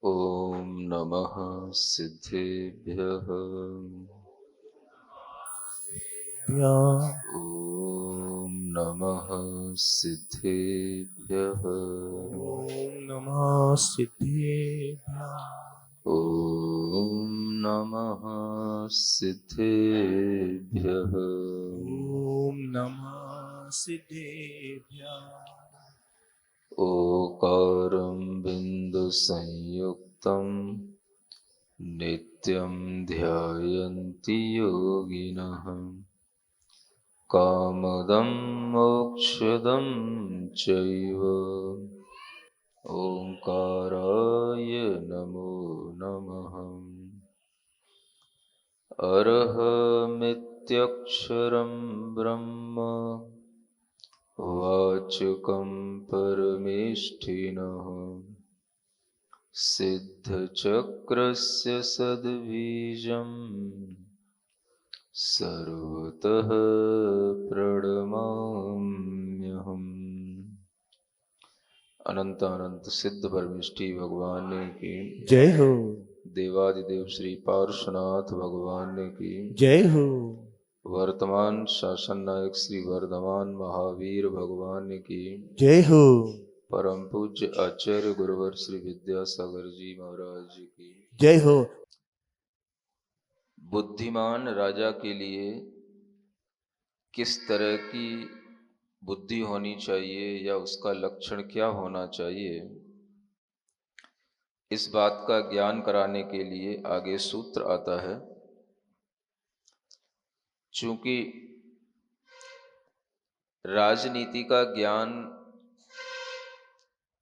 ॐ नमः सिद्धेभ्यः। ॐ नमः सिद्धेभ्यः। ॐ नमः सिद्धेभ्यः। ॐ नमः सिद्धेभ्यः। ॐ नमः सिद्धेभ्यः। ओकारं बिन्दुसंयुक्तं नित्यं ध्यायन्ति योगिनः। कामदं मोक्षदं चैव ओंकाराय नमो नमः। अरहमित्यक्षरं ब्रह्म वाचकं परमेष्ठिनः। सिद्धचक्रस्य सद्बीजं सर्वतः प्रणमाम्यहम्। अनंत अनंत सिद्ध परमेष्ठी भगवान की जय हो। देवादिदेव श्री पार्श्वनाथ भगवान की जय हो। वर्तमान शासन नायक श्री वर्धमान महावीर भगवान की जय हो। परम पूज्य आचार्य गुरुवर श्री विद्यासागर जी महाराज की जय हो। बुद्धिमान राजा के लिए किस तरह की बुद्धि होनी चाहिए या उसका लक्षण क्या होना चाहिए, इस बात का ज्ञान कराने के लिए आगे सूत्र आता है। चूंकि राजनीति का ज्ञान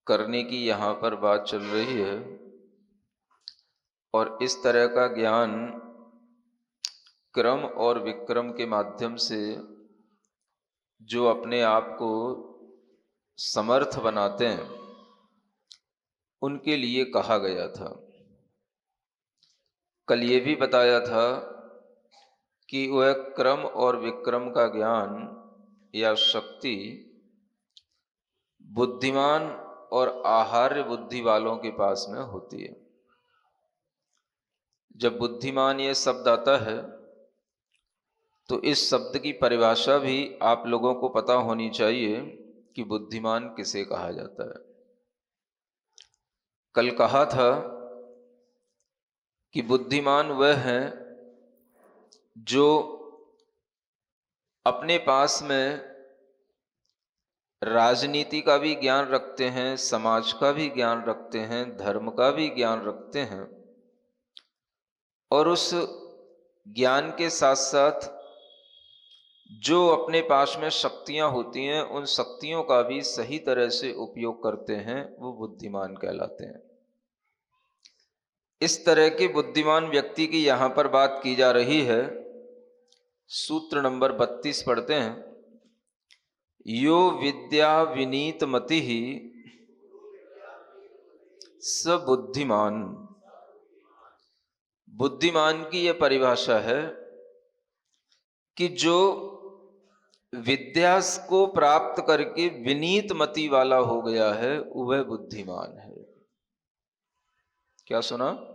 करने की यहाँ पर बात चल रही है और इस तरह का ज्ञान क्रम और विक्रम के माध्यम से जो अपने आप को समर्थ बनाते हैं उनके लिए कहा गया था। कल ये भी बताया था कि वह क्रम और विक्रम का ज्ञान या शक्ति बुद्धिमान और आहार्य बुद्धि वालों के पास में होती है। जब बुद्धिमान ये शब्द आता है तो इस शब्द की परिभाषा भी आप लोगों को पता होनी चाहिए कि बुद्धिमान किसे कहा जाता है। कल कहा था कि बुद्धिमान वह है जो अपने पास में राजनीति का भी ज्ञान रखते हैं, समाज का भी ज्ञान रखते हैं, धर्म का भी ज्ञान रखते हैं और उस ज्ञान के साथ साथ जो अपने पास में शक्तियां होती हैं उन शक्तियों का भी सही तरह से उपयोग करते हैं, वो बुद्धिमान कहलाते हैं। इस तरह के बुद्धिमान व्यक्ति की यहां पर बात की जा रही है। सूत्र नंबर 32 पढ़ते हैं। यो विद्या विनीत मति ही स बुद्धिमान। बुद्धिमान की यह परिभाषा है कि जो विद्या को प्राप्त करके विनीत मति वाला हो गया है वह बुद्धिमान है। क्या सुना?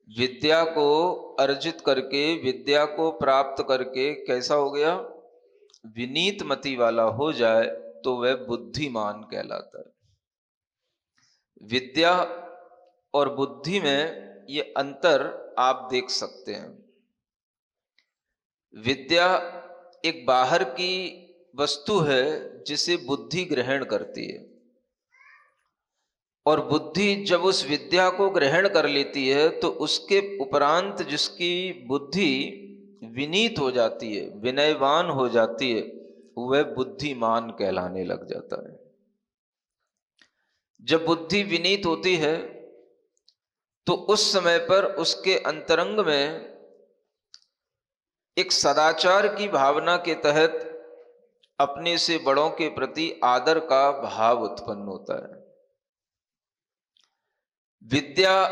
विद्या को अर्जित करके, विद्या को प्राप्त करके कैसा हो गया? विनीत मति वाला हो जाए तो वह बुद्धिमान कहलाता है। विद्या और बुद्धि में ये अंतर आप देख सकते हैं। विद्या एक बाहर की वस्तु है जिसे बुद्धि ग्रहण करती है और बुद्धि जब उस विद्या को ग्रहण कर लेती है तो उसके उपरांत जिसकी बुद्धि विनीत हो जाती है, विनयवान हो जाती है, वह बुद्धिमान कहलाने लग जाता है। जब बुद्धि विनीत होती है तो उस समय पर उसके अंतरंग में एक सदाचार की भावना के तहत अपने से बड़ों के प्रति आदर का भाव उत्पन्न होता है। विद्या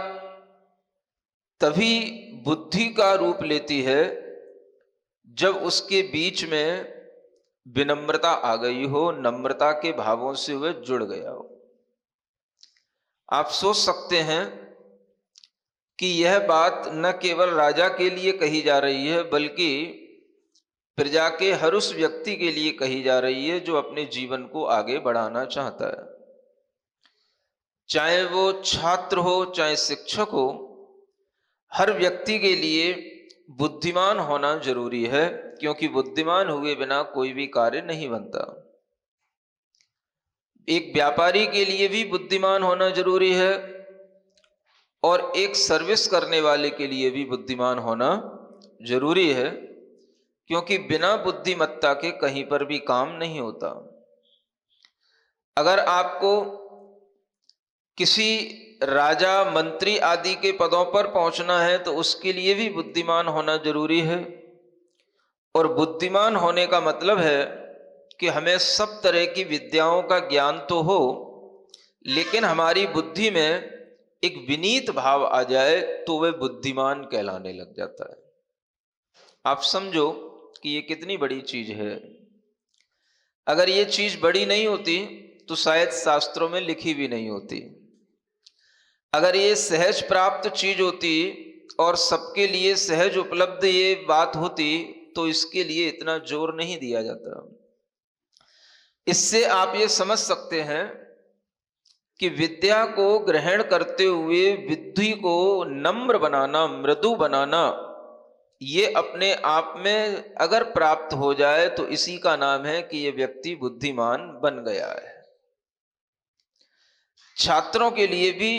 तभी बुद्धि का रूप लेती है जब उसके बीच में विनम्रता आ गई हो, नम्रता के भावों से वह जुड़ गया हो। आप सोच सकते हैं कि यह बात न केवल राजा के लिए कही जा रही है, बल्कि प्रजा के हर उस व्यक्ति के लिए कही जा रही है जो अपने जीवन को आगे बढ़ाना चाहता है। चाहे वो छात्र हो, चाहे शिक्षक हो, हर व्यक्ति के लिए बुद्धिमान होना जरूरी है, क्योंकि बुद्धिमान हुए बिना कोई भी कार्य नहीं बनता। एक व्यापारी के लिए भी बुद्धिमान होना जरूरी है और एक सर्विस करने वाले के लिए भी बुद्धिमान होना जरूरी है, क्योंकि बिना बुद्धिमत्ता के कहीं पर भी काम नहीं होता। अगर आपको किसी राजा, मंत्री आदि के पदों पर पहुंचना है तो उसके लिए भी बुद्धिमान होना जरूरी है। और बुद्धिमान होने का मतलब है कि हमें सब तरह की विद्याओं का ज्ञान तो हो, लेकिन हमारी बुद्धि में एक विनीत भाव आ जाए तो वह बुद्धिमान कहलाने लग जाता है। आप समझो कि ये कितनी बड़ी चीज है। अगर ये चीज बड़ी नहीं होती तो शायद शास्त्रों में लिखी भी नहीं होती। अगर ये सहज प्राप्त चीज होती और सबके लिए सहज उपलब्ध ये बात होती तो इसके लिए इतना जोर नहीं दिया जाता। इससे आप ये समझ सकते हैं कि विद्या को ग्रहण करते हुए बुद्धि को नम्र बनाना, मृदु बनाना, ये अपने आप में अगर प्राप्त हो जाए तो इसी का नाम है कि ये व्यक्ति बुद्धिमान बन गया है। छात्रों के लिए भी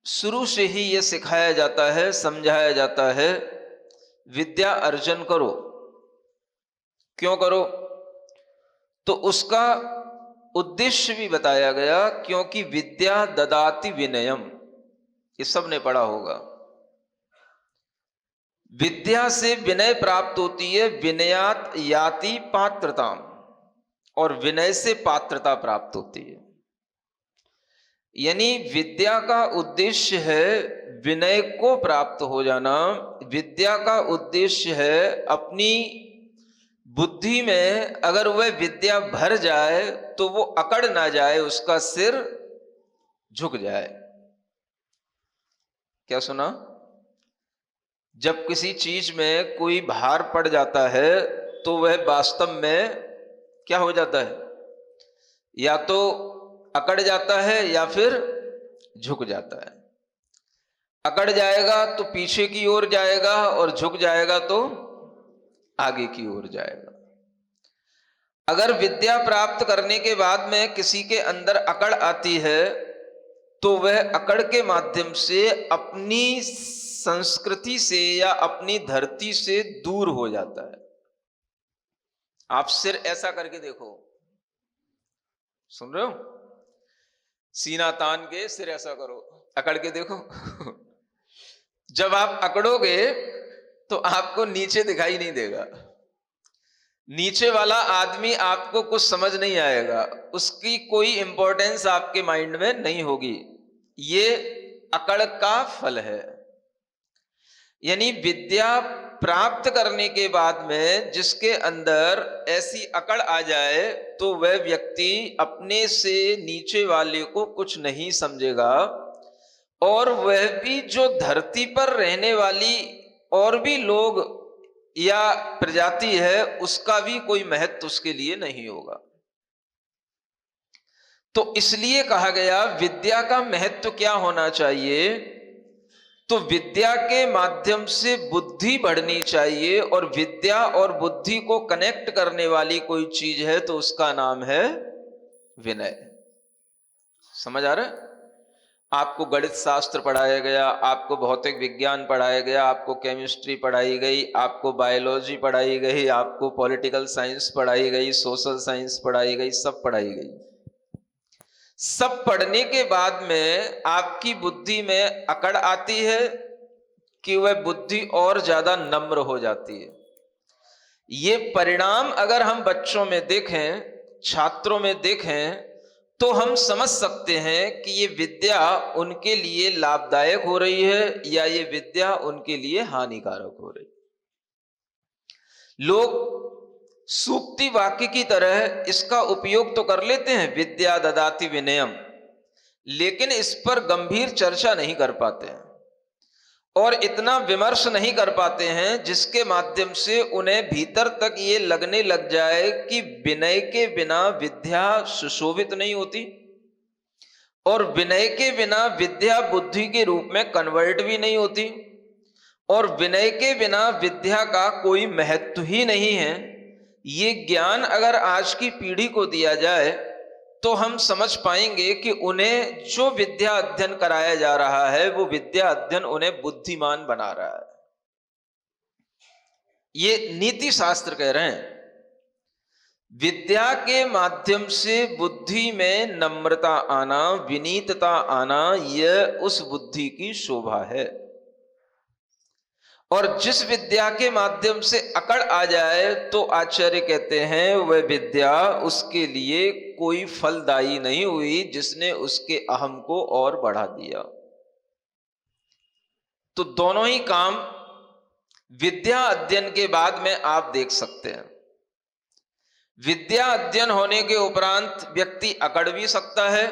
शुरू से ही ये सिखाया जाता है, समझाया जाता है, विद्या अर्जन करो। क्यों करो? तो उसका उद्देश्य भी बताया गया, क्योंकि विद्या ददाति विनयम, ये सब ने पढ़ा होगा। विद्या से विनय प्राप्त होती है, विनयात याति पात्रताम, और विनय से पात्रता प्राप्त होती है। यानी विद्या का उद्देश्य है विनय को प्राप्त हो जाना। विद्या का उद्देश्य है अपनी बुद्धि में अगर वह विद्या भर जाए तो वो अकड़ ना जाए, उसका सिर झुक जाए। क्या सुना? जब किसी चीज में कोई भार पड़ जाता है तो वह वास्तव में क्या हो जाता है? या तो अकड़ जाता है या फिर झुक जाता है। अकड़ जाएगा तो पीछे की ओर जाएगा और झुक जाएगा तो आगे की ओर जाएगा। अगर विद्या प्राप्त करने के बाद में किसी के अंदर अकड़ आती है तो वह अकड़ के माध्यम से अपनी संस्कृति से या अपनी धरती से दूर हो जाता है। आप सिर ऐसा करके देखो, सुन रहे हो? सीना तान के सिर ऐसा करो, अकड़ के देखो। जब आप अकड़ोगे तो आपको नीचे दिखाई नहीं देगा। नीचे वाला आदमी आपको कुछ समझ नहीं आएगा, उसकी कोई इंपॉर्टेंस आपके माइंड में नहीं होगी। ये अकड़ का फल है। यानी विद्या प्राप्त करने के बाद में जिसके अंदर ऐसी अकड़ आ जाए तो वह व्यक्ति अपने से नीचे वाले को कुछ नहीं समझेगा, और वह भी जो धरती पर रहने वाली और भी लोग या प्रजाति है उसका भी कोई महत्व उसके लिए नहीं होगा। तो इसलिए कहा गया विद्या का महत्व क्या होना चाहिए? तो विद्या के माध्यम से बुद्धि बढ़नी चाहिए, और विद्या और बुद्धि को कनेक्ट करने वाली कोई चीज है तो उसका नाम है विनय। समझ आ रहा है? आपको गणित शास्त्र पढ़ाया गया, आपको भौतिक विज्ञान पढ़ाया गया, आपको केमिस्ट्री पढ़ाई गई, आपको बायोलॉजी पढ़ाई गई, आपको पॉलिटिकल साइंस पढ़ाई गई, सोशल साइंस पढ़ाई गई, सब पढ़ाई गई। सब पढ़ने के बाद में आपकी बुद्धि में अकड़ आती है कि वह बुद्धि और ज्यादा नम्र हो जाती है। ये परिणाम अगर हम बच्चों में देखें, छात्रों में देखें, तो हम समझ सकते हैं कि ये विद्या उनके लिए लाभदायक हो रही है या ये विद्या उनके लिए हानिकारक हो रही है। लोग सूक्ति वाक्य की तरह इसका उपयोग तो कर लेते हैं, विद्या ददाति विनयम, लेकिन इस पर गंभीर चर्चा नहीं कर पाते हैं और इतना विमर्श नहीं कर पाते हैं जिसके माध्यम से उन्हें भीतर तक ये लगने लग जाए कि विनय के बिना विद्या सुशोभित नहीं होती और विनय के बिना विद्या बुद्धि के रूप में कन्वर्ट भी नहीं होती और विनय के बिना विद्या का कोई महत्व ही नहीं है। ये ज्ञान अगर आज की पीढ़ी को दिया जाए तो हम समझ पाएंगे कि उन्हें जो विद्या अध्ययन कराया जा रहा है वो विद्या अध्ययन उन्हें बुद्धिमान बना रहा है। ये नीति शास्त्र कह रहे हैं विद्या के माध्यम से बुद्धि में नम्रता आना, विनीतता आना, यह उस बुद्धि की शोभा है। और जिस विद्या के माध्यम से अकड़ आ जाए तो आचार्य कहते हैं वह विद्या उसके लिए कोई फलदायी नहीं हुई, जिसने उसके अहम को और बढ़ा दिया। तो दोनों ही काम विद्या अध्ययन के बाद में आप देख सकते हैं। विद्या अध्ययन होने के उपरांत व्यक्ति अकड़ भी सकता है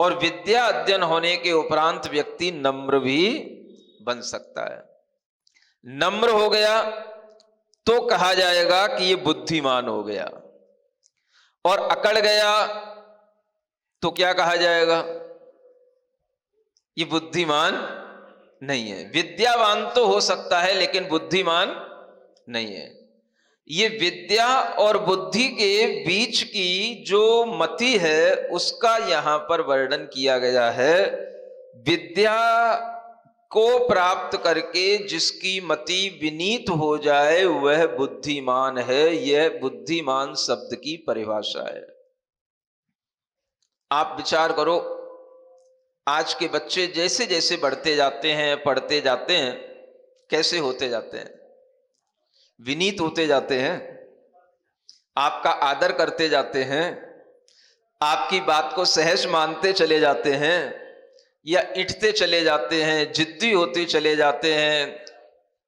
और विद्या अध्ययन होने के उपरांत व्यक्ति नम्र भी बन सकता है। नम्र हो गया तो कहा जाएगा कि ये बुद्धिमान हो गया और अकड़ गया तो क्या कहा जाएगा? ये बुद्धिमान नहीं है। विद्यावान तो हो सकता है लेकिन बुद्धिमान नहीं है। ये विद्या और बुद्धि के बीच की जो मति है उसका यहां पर वर्णन किया गया है। विद्या को प्राप्त करके जिसकी मति विनीत हो जाए वह बुद्धिमान है। यह बुद्धिमान शब्द की परिभाषा है। आप विचार करो, आज के बच्चे जैसे जैसे बढ़ते जाते हैं, पढ़ते जाते हैं, कैसे होते जाते हैं? विनीत होते जाते हैं, आपका आदर करते जाते हैं, आपकी बात को सहज मानते चले जाते हैं या इठते चले जाते हैं, जिद्दी होते चले जाते हैं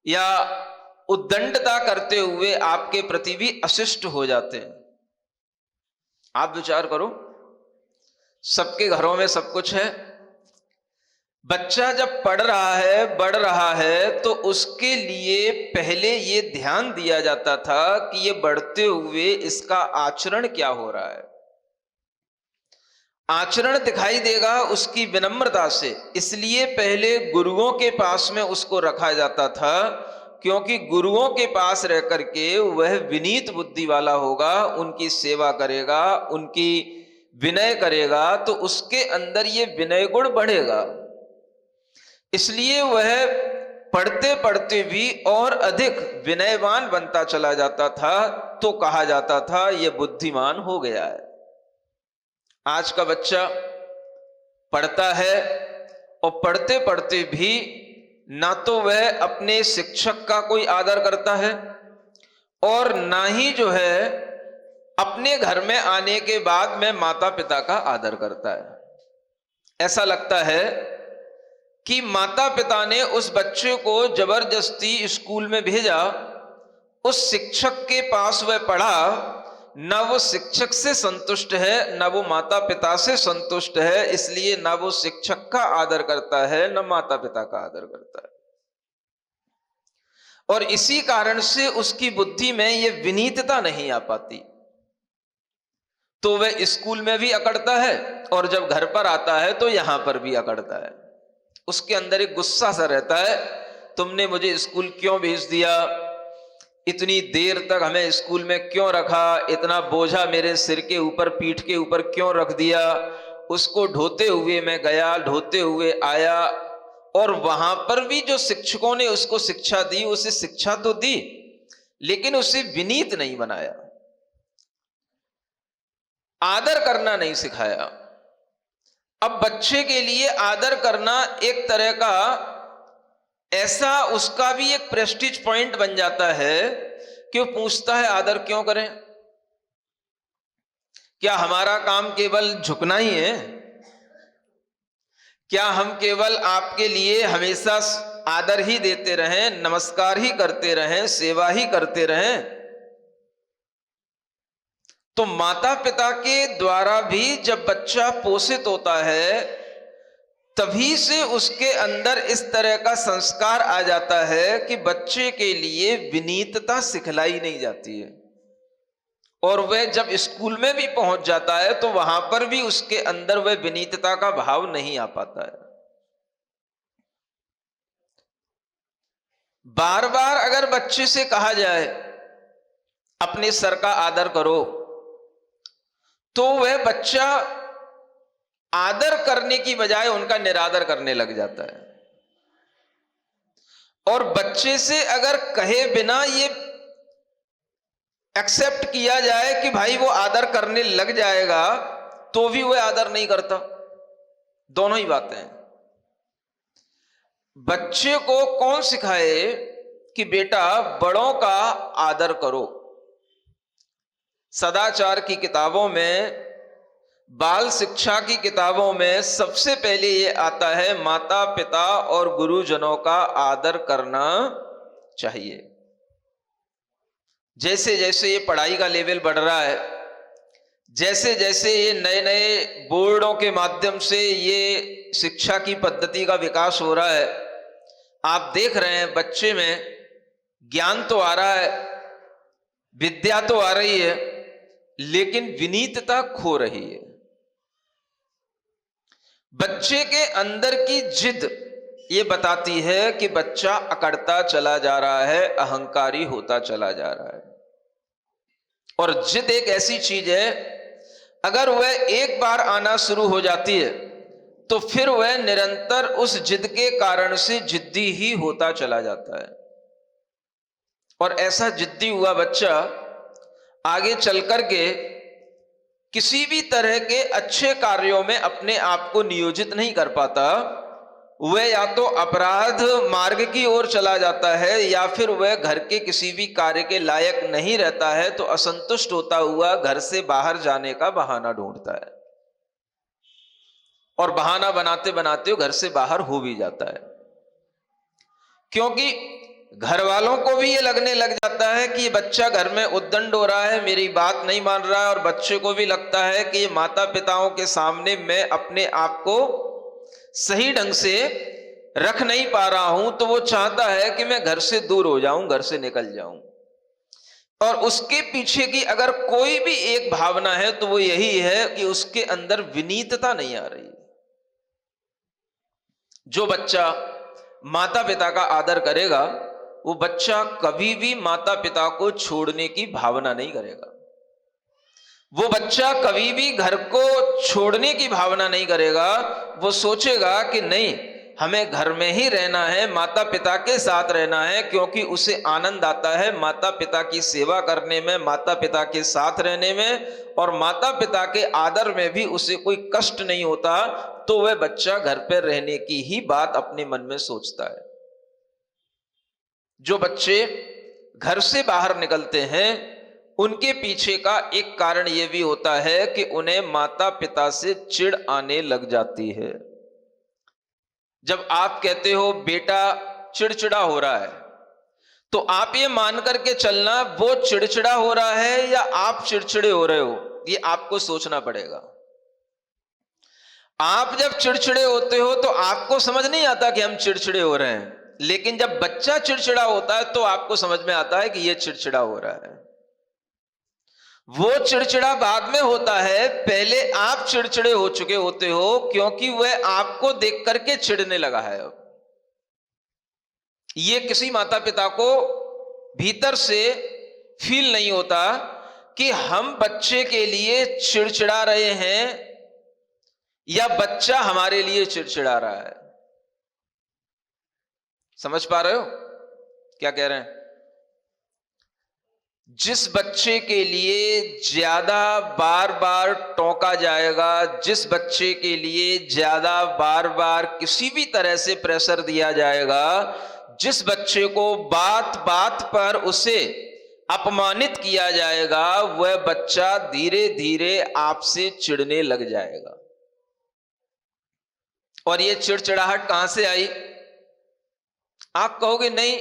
या उद्दंडता करते हुए आपके प्रति भी अशिष्ट हो जाते हैं। आप विचार करो, सबके घरों में सब कुछ है। बच्चा जब पढ़ रहा है, बढ़ रहा है, तो उसके लिए पहले ये ध्यान दिया जाता था कि ये बढ़ते हुए इसका आचरण क्या हो रहा है। आचरण दिखाई देगा उसकी विनम्रता से, इसलिए पहले गुरुओं के पास में उसको रखा जाता था, क्योंकि गुरुओं के पास रह करके वह विनीत बुद्धि वाला होगा, उनकी सेवा करेगा, उनकी विनय करेगा, तो उसके अंदर ये विनय गुण बढ़ेगा। इसलिए वह पढ़ते पढ़ते भी और अधिक विनयवान बनता चला जाता था, तो कहा जाता था यह बुद्धिमान हो गया है। आज का बच्चा पढ़ता है और पढ़ते पढ़ते भी ना तो वह अपने शिक्षक का कोई आदर करता है और ना ही जो है अपने घर में आने के बाद में माता पिता का आदर करता है। ऐसा लगता है कि माता पिता ने उस बच्चे को जबरदस्ती स्कूल में भेजा, उस शिक्षक के पास वह पढ़ा, ना वो शिक्षक से संतुष्ट है, ना वो माता पिता से संतुष्ट है, इसलिए ना वो शिक्षक का आदर करता है, ना माता पिता का आदर करता है। और इसी कारण से उसकी बुद्धि में ये विनीतता नहीं आ पाती, तो वह स्कूल में भी अकड़ता है और जब घर पर आता है तो यहां पर भी अकड़ता है। उसके अंदर एक गुस्सा सा रहता है, तुमने मुझे स्कूल क्यों भेज दिया, इतनी देर तक हमें स्कूल में क्यों रखा, इतना बोझा मेरे सिर के ऊपर, पीठ के ऊपर क्यों रख दिया। उसको ढोते हुए मैं गया, ढोते हुए आया, और वहां पर भी जो शिक्षकों ने उसको शिक्षा दी, उसे शिक्षा तो दी लेकिन उसे विनीत नहीं बनाया, आदर करना नहीं सिखाया। अब बच्चे के लिए आदर करना एक तरह का ऐसा उसका भी एक प्रेस्टीज पॉइंट बन जाता है कि वो पूछता है आदर क्यों करें? क्या हमारा काम केवल झुकना ही है? क्या हम केवल आपके लिए हमेशा आदर ही देते रहें, नमस्कार ही करते रहें, सेवा ही करते रहें? तो माता पिता के द्वारा भी जब बच्चा पोषित होता है तभी से उसके अंदर इस तरह का संस्कार आ जाता है कि बच्चे के लिए विनीतता सिखलाई नहीं जाती है, और वह जब स्कूल में भी पहुंच जाता है तो वहां पर भी उसके अंदर वह विनीतता का भाव नहीं आ पाता है। बार बार अगर बच्चे से कहा जाए अपने सर का आदर करो, तो वह बच्चा आदर करने की बजाय उनका निरादर करने लग जाता है। और बच्चे से अगर कहे बिना ये एक्सेप्ट किया जाए कि भाई वो आदर करने लग जाएगा, तो भी वह आदर नहीं करता। दोनों ही बातें हैं। बच्चे को कौन सिखाए कि बेटा बड़ों का आदर करो? सदाचार की किताबों में, बाल शिक्षा की किताबों में सबसे पहले ये आता है, माता पिता और गुरुजनों का आदर करना चाहिए। जैसे जैसे ये पढ़ाई का लेवल बढ़ रहा है, जैसे जैसे ये नए नए बोर्डों के माध्यम से ये शिक्षा की पद्धति का विकास हो रहा है, आप देख रहे हैं बच्चे में ज्ञान तो आ रहा है, विद्या तो आ रही है, लेकिन विनीतता खो रही है। बच्चे के अंदर की जिद ये बताती है कि बच्चा अकड़ता चला जा रहा है, अहंकारी होता चला जा रहा है। और जिद एक ऐसी चीज है, अगर वह एक बार आना शुरू हो जाती है तो फिर वह निरंतर उस जिद के कारण से जिद्दी ही होता चला जाता है। और ऐसा जिद्दी हुआ बच्चा आगे चल करके किसी भी तरह के अच्छे कार्यों में अपने आप को नियोजित नहीं कर पाता। वह या तो अपराध मार्ग की ओर चला जाता है, या फिर वह घर के किसी भी कार्य के लायक नहीं रहता है, तो असंतुष्ट होता हुआ घर से बाहर जाने का बहाना ढूंढता है, और बहाना बनाते बनाते वो घर से बाहर हो भी जाता है। क्योंकि घर वालों को भी ये लगने लग जाता है कि ये बच्चा घर में उद्दंड हो रहा है, मेरी बात नहीं मान रहा है, और बच्चे को भी लगता है कि ये माता पिताओं के सामने मैं अपने आप को सही ढंग से रख नहीं पा रहा हूं, तो वो चाहता है कि मैं घर से दूर हो जाऊं, घर से निकल जाऊं। और उसके पीछे की अगर कोई भी एक भावना है तो वो यही है कि उसके अंदर विनीतता नहीं आ रही। जो बच्चा माता पिता का आदर करेगा, वो बच्चा कभी भी माता पिता को छोड़ने की भावना नहीं करेगा। वो बच्चा कभी भी घर को छोड़ने की भावना नहीं करेगा। वो सोचेगा कि नहीं, हमें घर में ही रहना है, माता पिता के साथ रहना है, क्योंकि उसे आनंद आता है माता पिता की सेवा करने में, माता पिता के साथ रहने में, और माता पिता के आदर में भी उसे कोई कष्ट नहीं होता। तो वह बच्चा घर पर रहने की ही बात अपने मन में सोचता है। जो बच्चे घर से बाहर निकलते हैं, उनके पीछे का एक कारण यह भी होता है कि उन्हें माता पिता से चिढ़ आने लग जाती है। जब आप कहते हो बेटा चिड़चिड़ा हो रहा है, तो आप ये मान करके चलना वो चिड़चिड़ा हो रहा है या आप चिड़चिड़े हो रहे हो, ये आपको सोचना पड़ेगा। आप जब चिड़चिड़े होते हो तो आपको समझ नहीं आता कि हम चिड़चिड़े हो रहे हैं, लेकिन जब बच्चा चिड़चिड़ा होता है तो आपको समझ में आता है कि यह चिड़चिड़ा हो रहा है। वो चिड़चिड़ा बाद में होता है, पहले आप चिड़चिड़े हो चुके होते हो, क्योंकि वह आपको देख करके चिढ़ने लगा है। अब ये किसी माता पिता को भीतर से फील नहीं होता कि हम बच्चे के लिए चिड़चिड़ा रहे हैं या बच्चा हमारे लिए चिड़चिड़ा रहा है। समझ पा रहे हो क्या कह रहे हैं? जिस बच्चे के लिए ज्यादा बार बार टोका जाएगा, जिस बच्चे के लिए ज्यादा बार बार किसी भी तरह से प्रेशर दिया जाएगा, जिस बच्चे को बात बात पर उसे अपमानित किया जाएगा, वह बच्चा धीरे धीरे आपसे चिढ़ने लग जाएगा। और यह चिड़चिड़ाहट कहां से आई? आप कहोगे नहीं,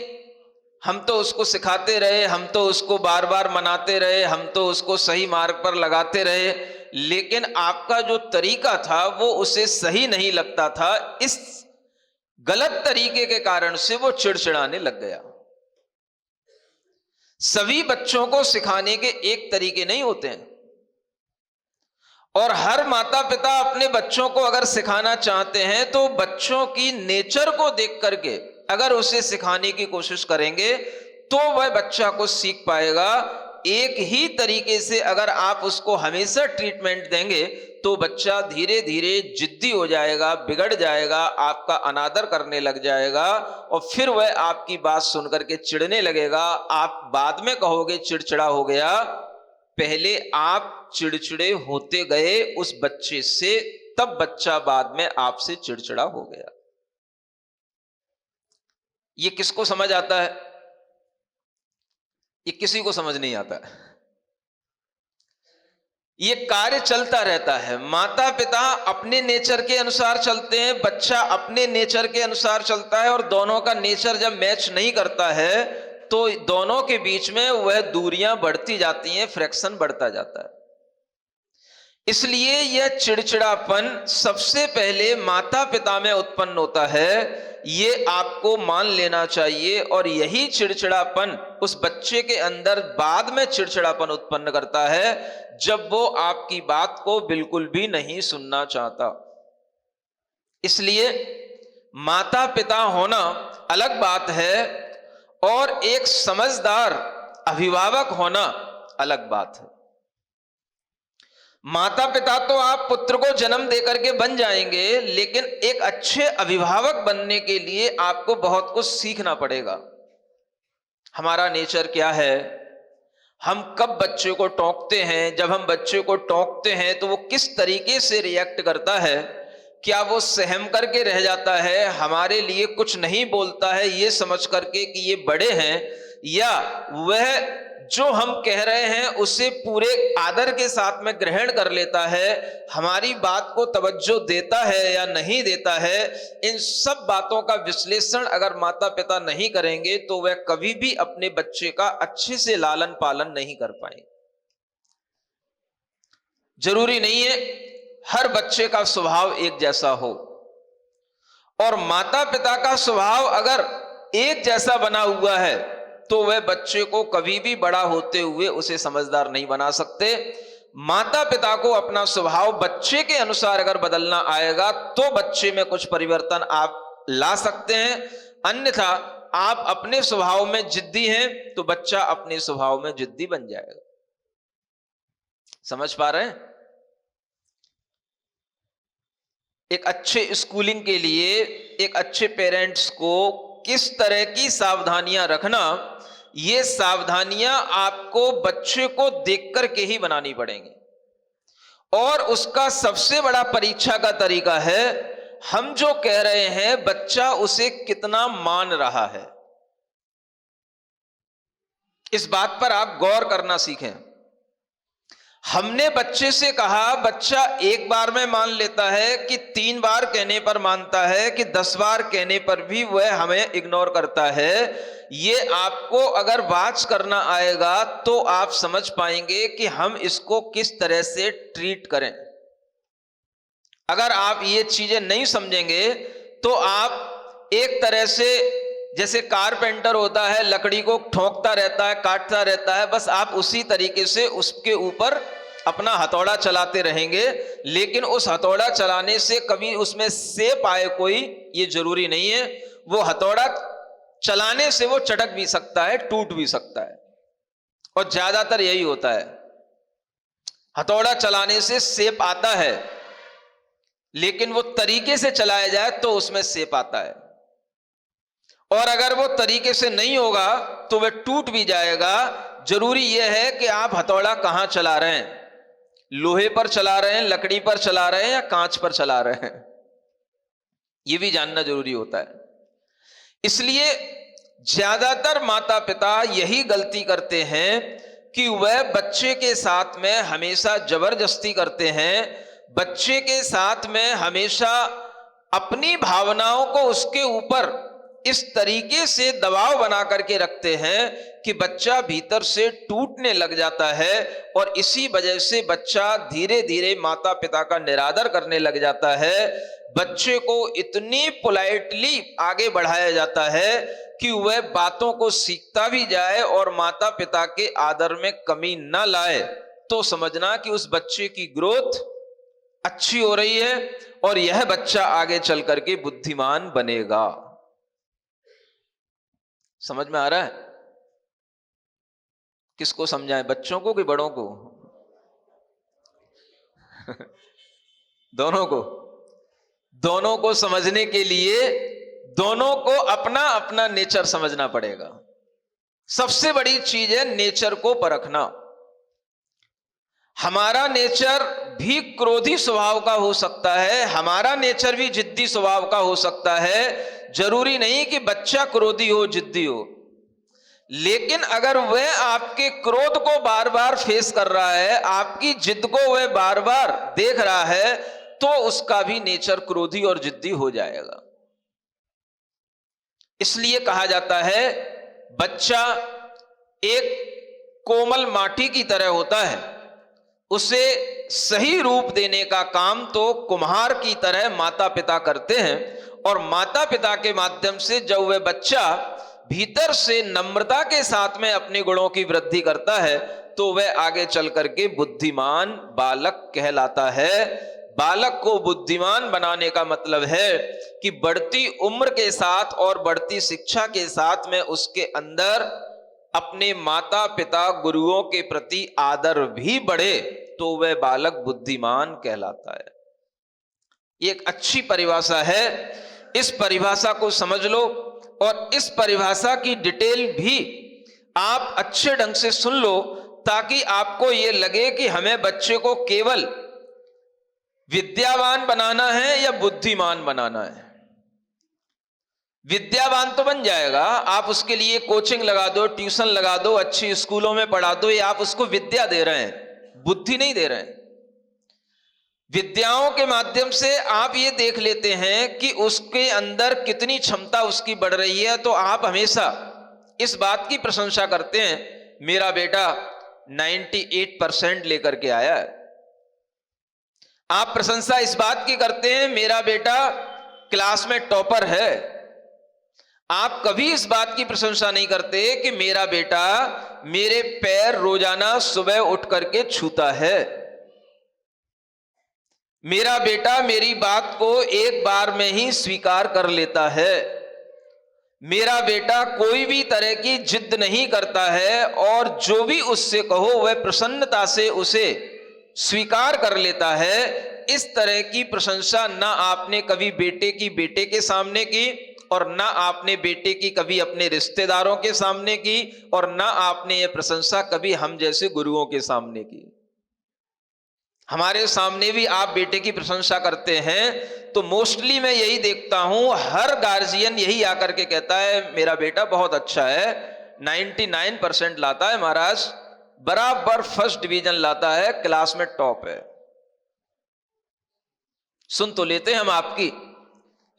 हम तो उसको सिखाते रहे, हम तो उसको बार बार मनाते रहे, हम तो उसको सही मार्ग पर लगाते रहे, लेकिन आपका जो तरीका था वो उसे सही नहीं लगता था। इस गलत तरीके के कारण से वो चिड़चिड़ाने लग गया। सभी बच्चों को सिखाने के एक तरीके नहीं होते हैं, और हर माता पिता अपने बच्चों को अगर सिखाना चाहते हैं तो बच्चों की नेचर को देख करके अगर उसे सिखाने की कोशिश करेंगे तो वह बच्चा कुछ सीख पाएगा। एक ही तरीके से अगर आप उसको हमेशा ट्रीटमेंट देंगे तो बच्चा धीरे धीरे जिद्दी हो जाएगा, बिगड़ जाएगा, आपका अनादर करने लग जाएगा, और फिर वह आपकी बात सुनकर के चिढ़ने लगेगा। आप बाद में कहोगे चिड़चिड़ा हो गया, पहले आप चिड़चिड़े होते गए उस बच्चे से, तब बच्चा बाद में आपसे चिड़चिड़ा हो गया। ये किसको समझ आता है? ये किसी को समझ नहीं आता है। ये कार्य चलता रहता है। माता पिता अपने नेचर के अनुसार चलते हैं, बच्चा अपने नेचर के अनुसार चलता है, और दोनों का नेचर जब मैच नहीं करता है तो दोनों के बीच में वह दूरियां बढ़ती जाती हैं, फ्रैक्शन बढ़ता जाता है। इसलिए यह चिड़चिड़ापन सबसे पहले माता पिता में उत्पन्न होता है, ये आपको मान लेना चाहिए। और यही चिड़चिड़ापन उस बच्चे के अंदर बाद में चिड़चिड़ापन उत्पन्न करता है, जब वो आपकी बात को बिल्कुल भी नहीं सुनना चाहता। इसलिए माता पिता होना अलग बात है और एक समझदार अभिभावक होना अलग बात है। माता पिता तो आप पुत्र को जन्म देकर के बन जाएंगे, लेकिन एक अच्छे अभिभावक बनने के लिए आपको बहुत कुछ सीखना पड़ेगा। हमारा नेचर क्या है, हम कब बच्चे को टोकते हैं, जब हम बच्चे को टोकते हैं तो वो किस तरीके से रिएक्ट करता है, क्या वो सहम करके रह जाता है, हमारे लिए कुछ नहीं बोलता है ये समझ करके कि ये बड़े हैं, या वह जो हम कह रहे हैं उसे पूरे आदर के साथ में ग्रहण कर लेता है, हमारी बात को तवज्जो देता है या नहीं देता है। इन सब बातों का विश्लेषण अगर माता पिता नहीं करेंगे तो वह कभी भी अपने बच्चे का अच्छे से लालन पालन नहीं कर पाएंगे। जरूरी नहीं है हर बच्चे का स्वभाव एक जैसा हो, और माता पिता का स्वभाव अगर एक जैसा बना हुआ है तो वह बच्चे को कभी भी बड़ा होते हुए उसे समझदार नहीं बना सकते। माता पिता को अपना स्वभाव बच्चे के अनुसार अगर बदलना आएगा तो बच्चे में कुछ परिवर्तन आप ला सकते हैं, अन्यथा आप अपने स्वभाव में जिद्दी हैं तो बच्चा अपने स्वभाव में जिद्दी बन जाएगा। समझ पा रहे हैं? एक अच्छे स्कूलिंग के लिए एक अच्छे पेरेंट्स को किस तरह की सावधानियां रखना, ये सावधानियां आपको बच्चे को देख करके ही बनानी पड़ेंगी। और उसका सबसे बड़ा परीक्षा का तरीका है, हम जो कह रहे हैं बच्चा उसे कितना मान रहा है। इस बात पर आप गौर करना सीखें। हमने बच्चे से कहा, बच्चा एक बार में मान लेता है कि 3 बार कहने पर मानता है कि 10 बार कहने पर भी वह हमें इग्नोर करता है। ये आपको अगर वाच करना आएगा तो आप समझ पाएंगे कि हम इसको किस तरह से ट्रीट करें। अगर आप ये चीजें नहीं समझेंगे तो आप एक तरह से जैसे कारपेंटर होता है, लकड़ी को ठोकता रहता है, काटता रहता है, बस आप उसी तरीके से उसके ऊपर अपना हथौड़ा चलाते रहेंगे, लेकिन उस हथौड़ा चलाने से कभी उसमें शेप आए कोई ये जरूरी नहीं है। वो हथौड़ा चलाने से वो चटक भी सकता है, टूट भी सकता है, और ज्यादातर यही होता है। हथौड़ा चलाने से शेप आता है, लेकिन वो तरीके से चलाया जाए तो उसमें शेप आता है, और अगर वो तरीके से नहीं होगा तो वह टूट भी जाएगा। जरूरी यह है कि आप हथौड़ा कहां चला रहे हैं, लोहे पर चला रहे हैं, लकड़ी पर चला रहे हैं, या कांच पर चला रहे हैं, यह भी जानना जरूरी होता है। इसलिए ज्यादातर माता पिता यही गलती करते हैं कि वह बच्चे के साथ में हमेशा जबरदस्ती करते हैं, बच्चे के साथ में हमेशा अपनी भावनाओं को उसके ऊपर इस तरीके से दबाव बना करके रखते हैं कि बच्चा भीतर से टूटने लग जाता है, और इसी वजह से बच्चा धीरे धीरे माता पिता का निरादर करने लग जाता है। बच्चे को इतनी पोलाइटली आगे बढ़ाया जाता है कि वह बातों को सीखता भी जाए और माता पिता के आदर में कमी ना लाए, तो समझना कि उस बच्चे की ग्रोथ अच्छी हो रही है और यह बच्चा आगे चल करके बुद्धिमान बनेगा। समझ में आ रहा है? किसको समझाएं, बच्चों को कि बड़ों को? दोनों को समझने के लिए दोनों को अपना अपना नेचर समझना पड़ेगा। सबसे बड़ी चीज है नेचर को परखना। हमारा नेचर भी क्रोधी स्वभाव का हो सकता है, हमारा नेचर भी जिद्दी स्वभाव का हो सकता है। जरूरी नहीं कि बच्चा क्रोधी हो, जिद्दी हो, लेकिन अगर वह आपके क्रोध को बार बार फेस कर रहा है, आपकी जिद को वह बार बार देख रहा है, तो उसका भी नेचर क्रोधी और जिद्दी हो जाएगा। इसलिए कहा जाता है बच्चा एक कोमल माटी की तरह होता है, उसे सही रूप देने का काम तो कुम्हार की तरह माता पिता करते हैं, और माता पिता के माध्यम से जब वह बच्चा भीतर से नम्रता के साथ में अपने गुणों की वृद्धि करता है, तो वह आगे चल करके बुद्धिमान बालक कहलाता है। बालक को बुद्धिमान बनाने का मतलब है कि बढ़ती उम्र के साथ और बढ़ती शिक्षा के साथ में उसके अंदर अपने माता पिता गुरुओं के प्रति आदर भी बढ़े, तो वह बालक बुद्धिमान कहलाता है। ये एक अच्छी परिभाषा है, इस परिभाषा को समझ लो, और इस परिभाषा की डिटेल भी आप अच्छे ढंग से सुन लो, ताकि आपको यह लगे कि हमें बच्चे को केवल विद्यावान बनाना है या बुद्धिमान बनाना है। विद्यावान तो बन जाएगा, आप उसके लिए कोचिंग लगा दो, ट्यूशन लगा दो, अच्छी स्कूलों में पढ़ा दो, ये आप उसको विद्या दे रहे हैं, बुद्धि नहीं दे रहे हैं। विद्याओं के माध्यम से आप ये देख लेते हैं कि उसके अंदर कितनी क्षमता उसकी बढ़ रही है, तो आप हमेशा इस बात की प्रशंसा करते हैं, मेरा बेटा 98% लेकर के आया है। आप प्रशंसा इस बात की करते हैं, मेरा बेटा क्लास में टॉपर है। आप कभी इस बात की प्रशंसा नहीं करते कि मेरा बेटा मेरे पैर रोजाना सुबह उठ करके छूता है, मेरा बेटा मेरी बात को एक बार में ही स्वीकार कर लेता है, मेरा बेटा कोई भी तरह की जिद नहीं करता है, और जो भी उससे कहो वह प्रसन्नता से उसे स्वीकार कर लेता है। इस तरह की प्रशंसा ना आपने कभी बेटे की बेटे के सामने की, और ना आपने बेटे की कभी अपने रिश्तेदारों के सामने की, और ना आपने ये प्रशंसा कभी हम जैसे गुरुओं के सामने की। हमारे सामने भी आप बेटे की प्रशंसा करते हैं, तो मोस्टली मैं यही देखता हूं, हर गार्जियन यही आकर के कहता है मेरा बेटा बहुत अच्छा है, 99% लाता है महाराज, बराबर फर्स्ट डिवीजन लाता है, क्लास में टॉप है। सुन तो लेते हैं हम आपकी,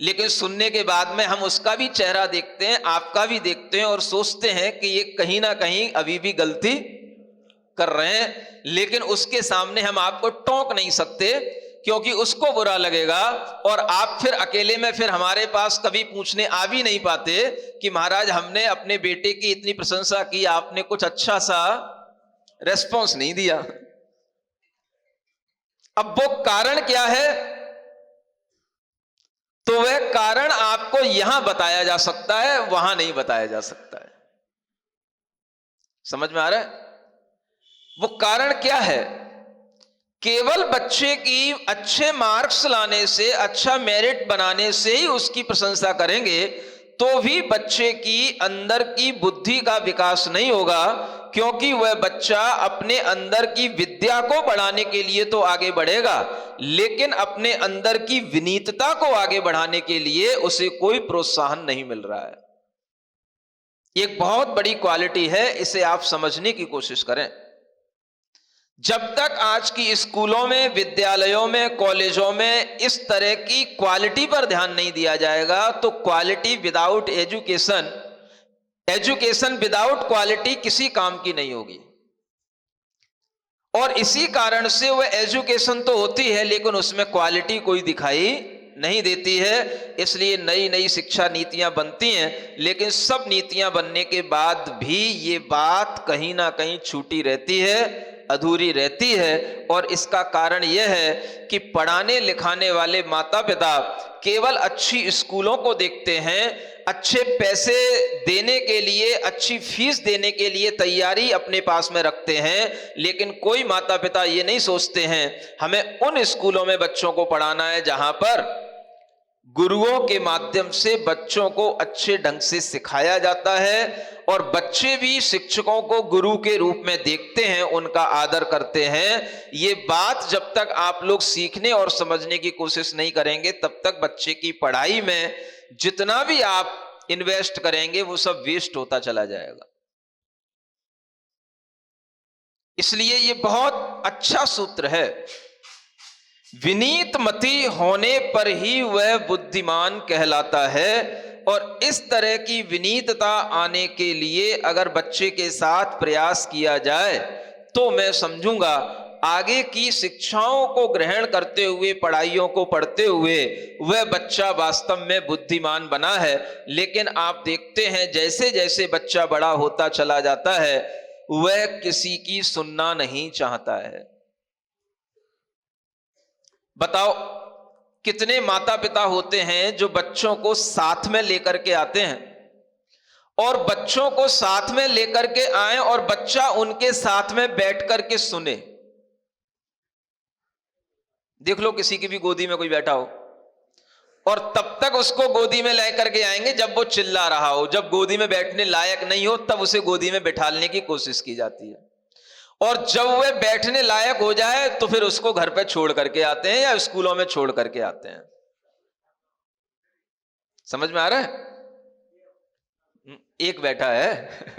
लेकिन सुनने के बाद में हम उसका भी चेहरा देखते हैं, आपका भी देखते हैं, और सोचते हैं कि ये कहीं ना कहीं अभी भी गलती कर रहे हैं, लेकिन उसके सामने हम आपको टोक नहीं सकते, क्योंकि उसको बुरा लगेगा, और आप फिर अकेले में फिर हमारे पास कभी पूछने आ भी नहीं पाते कि महाराज हमने अपने बेटे की इतनी प्रशंसा की, आपने कुछ अच्छा सा रेस्पॉन्स नहीं दिया। अब वो कारण क्या है, तो वह कारण आपको यहां बताया जा सकता है, वहां नहीं बताया जा सकता है। समझ में आ रहा है? वो कारण क्या है? केवल बच्चे की अच्छे मार्क्स लाने से, अच्छा मेरिट बनाने से ही उसकी प्रशंसा करेंगे तो भी बच्चे की अंदर की बुद्धि का विकास नहीं होगा, क्योंकि वह बच्चा अपने अंदर की विद्या को बढ़ाने के लिए तो आगे बढ़ेगा, लेकिन अपने अंदर की विनीतता को आगे बढ़ाने के लिए उसे कोई प्रोत्साहन नहीं मिल रहा है। एक बहुत बड़ी क्वालिटी है, इसे आप समझने की कोशिश करें। जब तक आज की स्कूलों में, विद्यालयों में, कॉलेजों में इस तरह की क्वालिटी पर ध्यान नहीं दिया जाएगा, तो quality without education, education without quality किसी काम की नहीं होगी। और इसी कारण से वह एजुकेशन तो होती है लेकिन उसमें क्वालिटी कोई दिखाई नहीं देती है। इसलिए नई नई शिक्षा नीतियां बनती हैं, लेकिन सब नीतियां बनने के बाद भी ये बात कहीं ना कहीं छूटी रहती है, अधूरी रहती है। और इसका कारण यह है कि पढ़ाने लिखाने वाले माता पिता केवल अच्छी स्कूलों को देखते हैं, अच्छे पैसे देने के लिए, अच्छी फीस देने के लिए तैयारी अपने पास में रखते हैं, लेकिन कोई माता पिता ये नहीं सोचते हैं हमें उन स्कूलों में बच्चों को पढ़ाना है जहां पर गुरुओं के माध्यम से बच्चों को अच्छे ढंग से सिखाया जाता है और बच्चे भी शिक्षकों को गुरु के रूप में देखते हैं, उनका आदर करते हैं। ये बात जब तक आप लोग सीखने और समझने की कोशिश नहीं करेंगे तब तक बच्चे की पढ़ाई में जितना भी आप इन्वेस्ट करेंगे वो सब वेस्ट होता चला जाएगा। इसलिए ये बहुत अच्छा सूत्र है, विनीत मति होने पर ही वह बुद्धिमान कहलाता है। और इस तरह की विनीतता आने के लिए अगर बच्चे के साथ प्रयास किया जाए तो मैं समझूंगा आगे की शिक्षाओं को ग्रहण करते हुए, पढ़ाइयों को पढ़ते हुए वह बच्चा वास्तव में बुद्धिमान बना है। लेकिन आप देखते हैं जैसे जैसे बच्चा बड़ा होता चला जाता है वह किसी की सुनना नहीं चाहता है। बताओ कितने माता पिता होते हैं जो बच्चों को साथ में लेकर के आते हैं और बच्चों को साथ में लेकर के आए और बच्चा उनके साथ में बैठ करके सुने। देख लो किसी की भी गोदी में कोई बैठा हो और तब तक उसको गोदी में लेकर के आएंगे जब वो चिल्ला रहा हो, जब गोदी में बैठने लायक नहीं हो तब उसे गोदी में बिठाने की कोशिश की जाती है, और जब वह बैठने लायक हो जाए तो फिर उसको घर पे छोड़ करके आते हैं या स्कूलों में छोड़ करके आते हैं। समझ में आ रहा है? एक बैठा है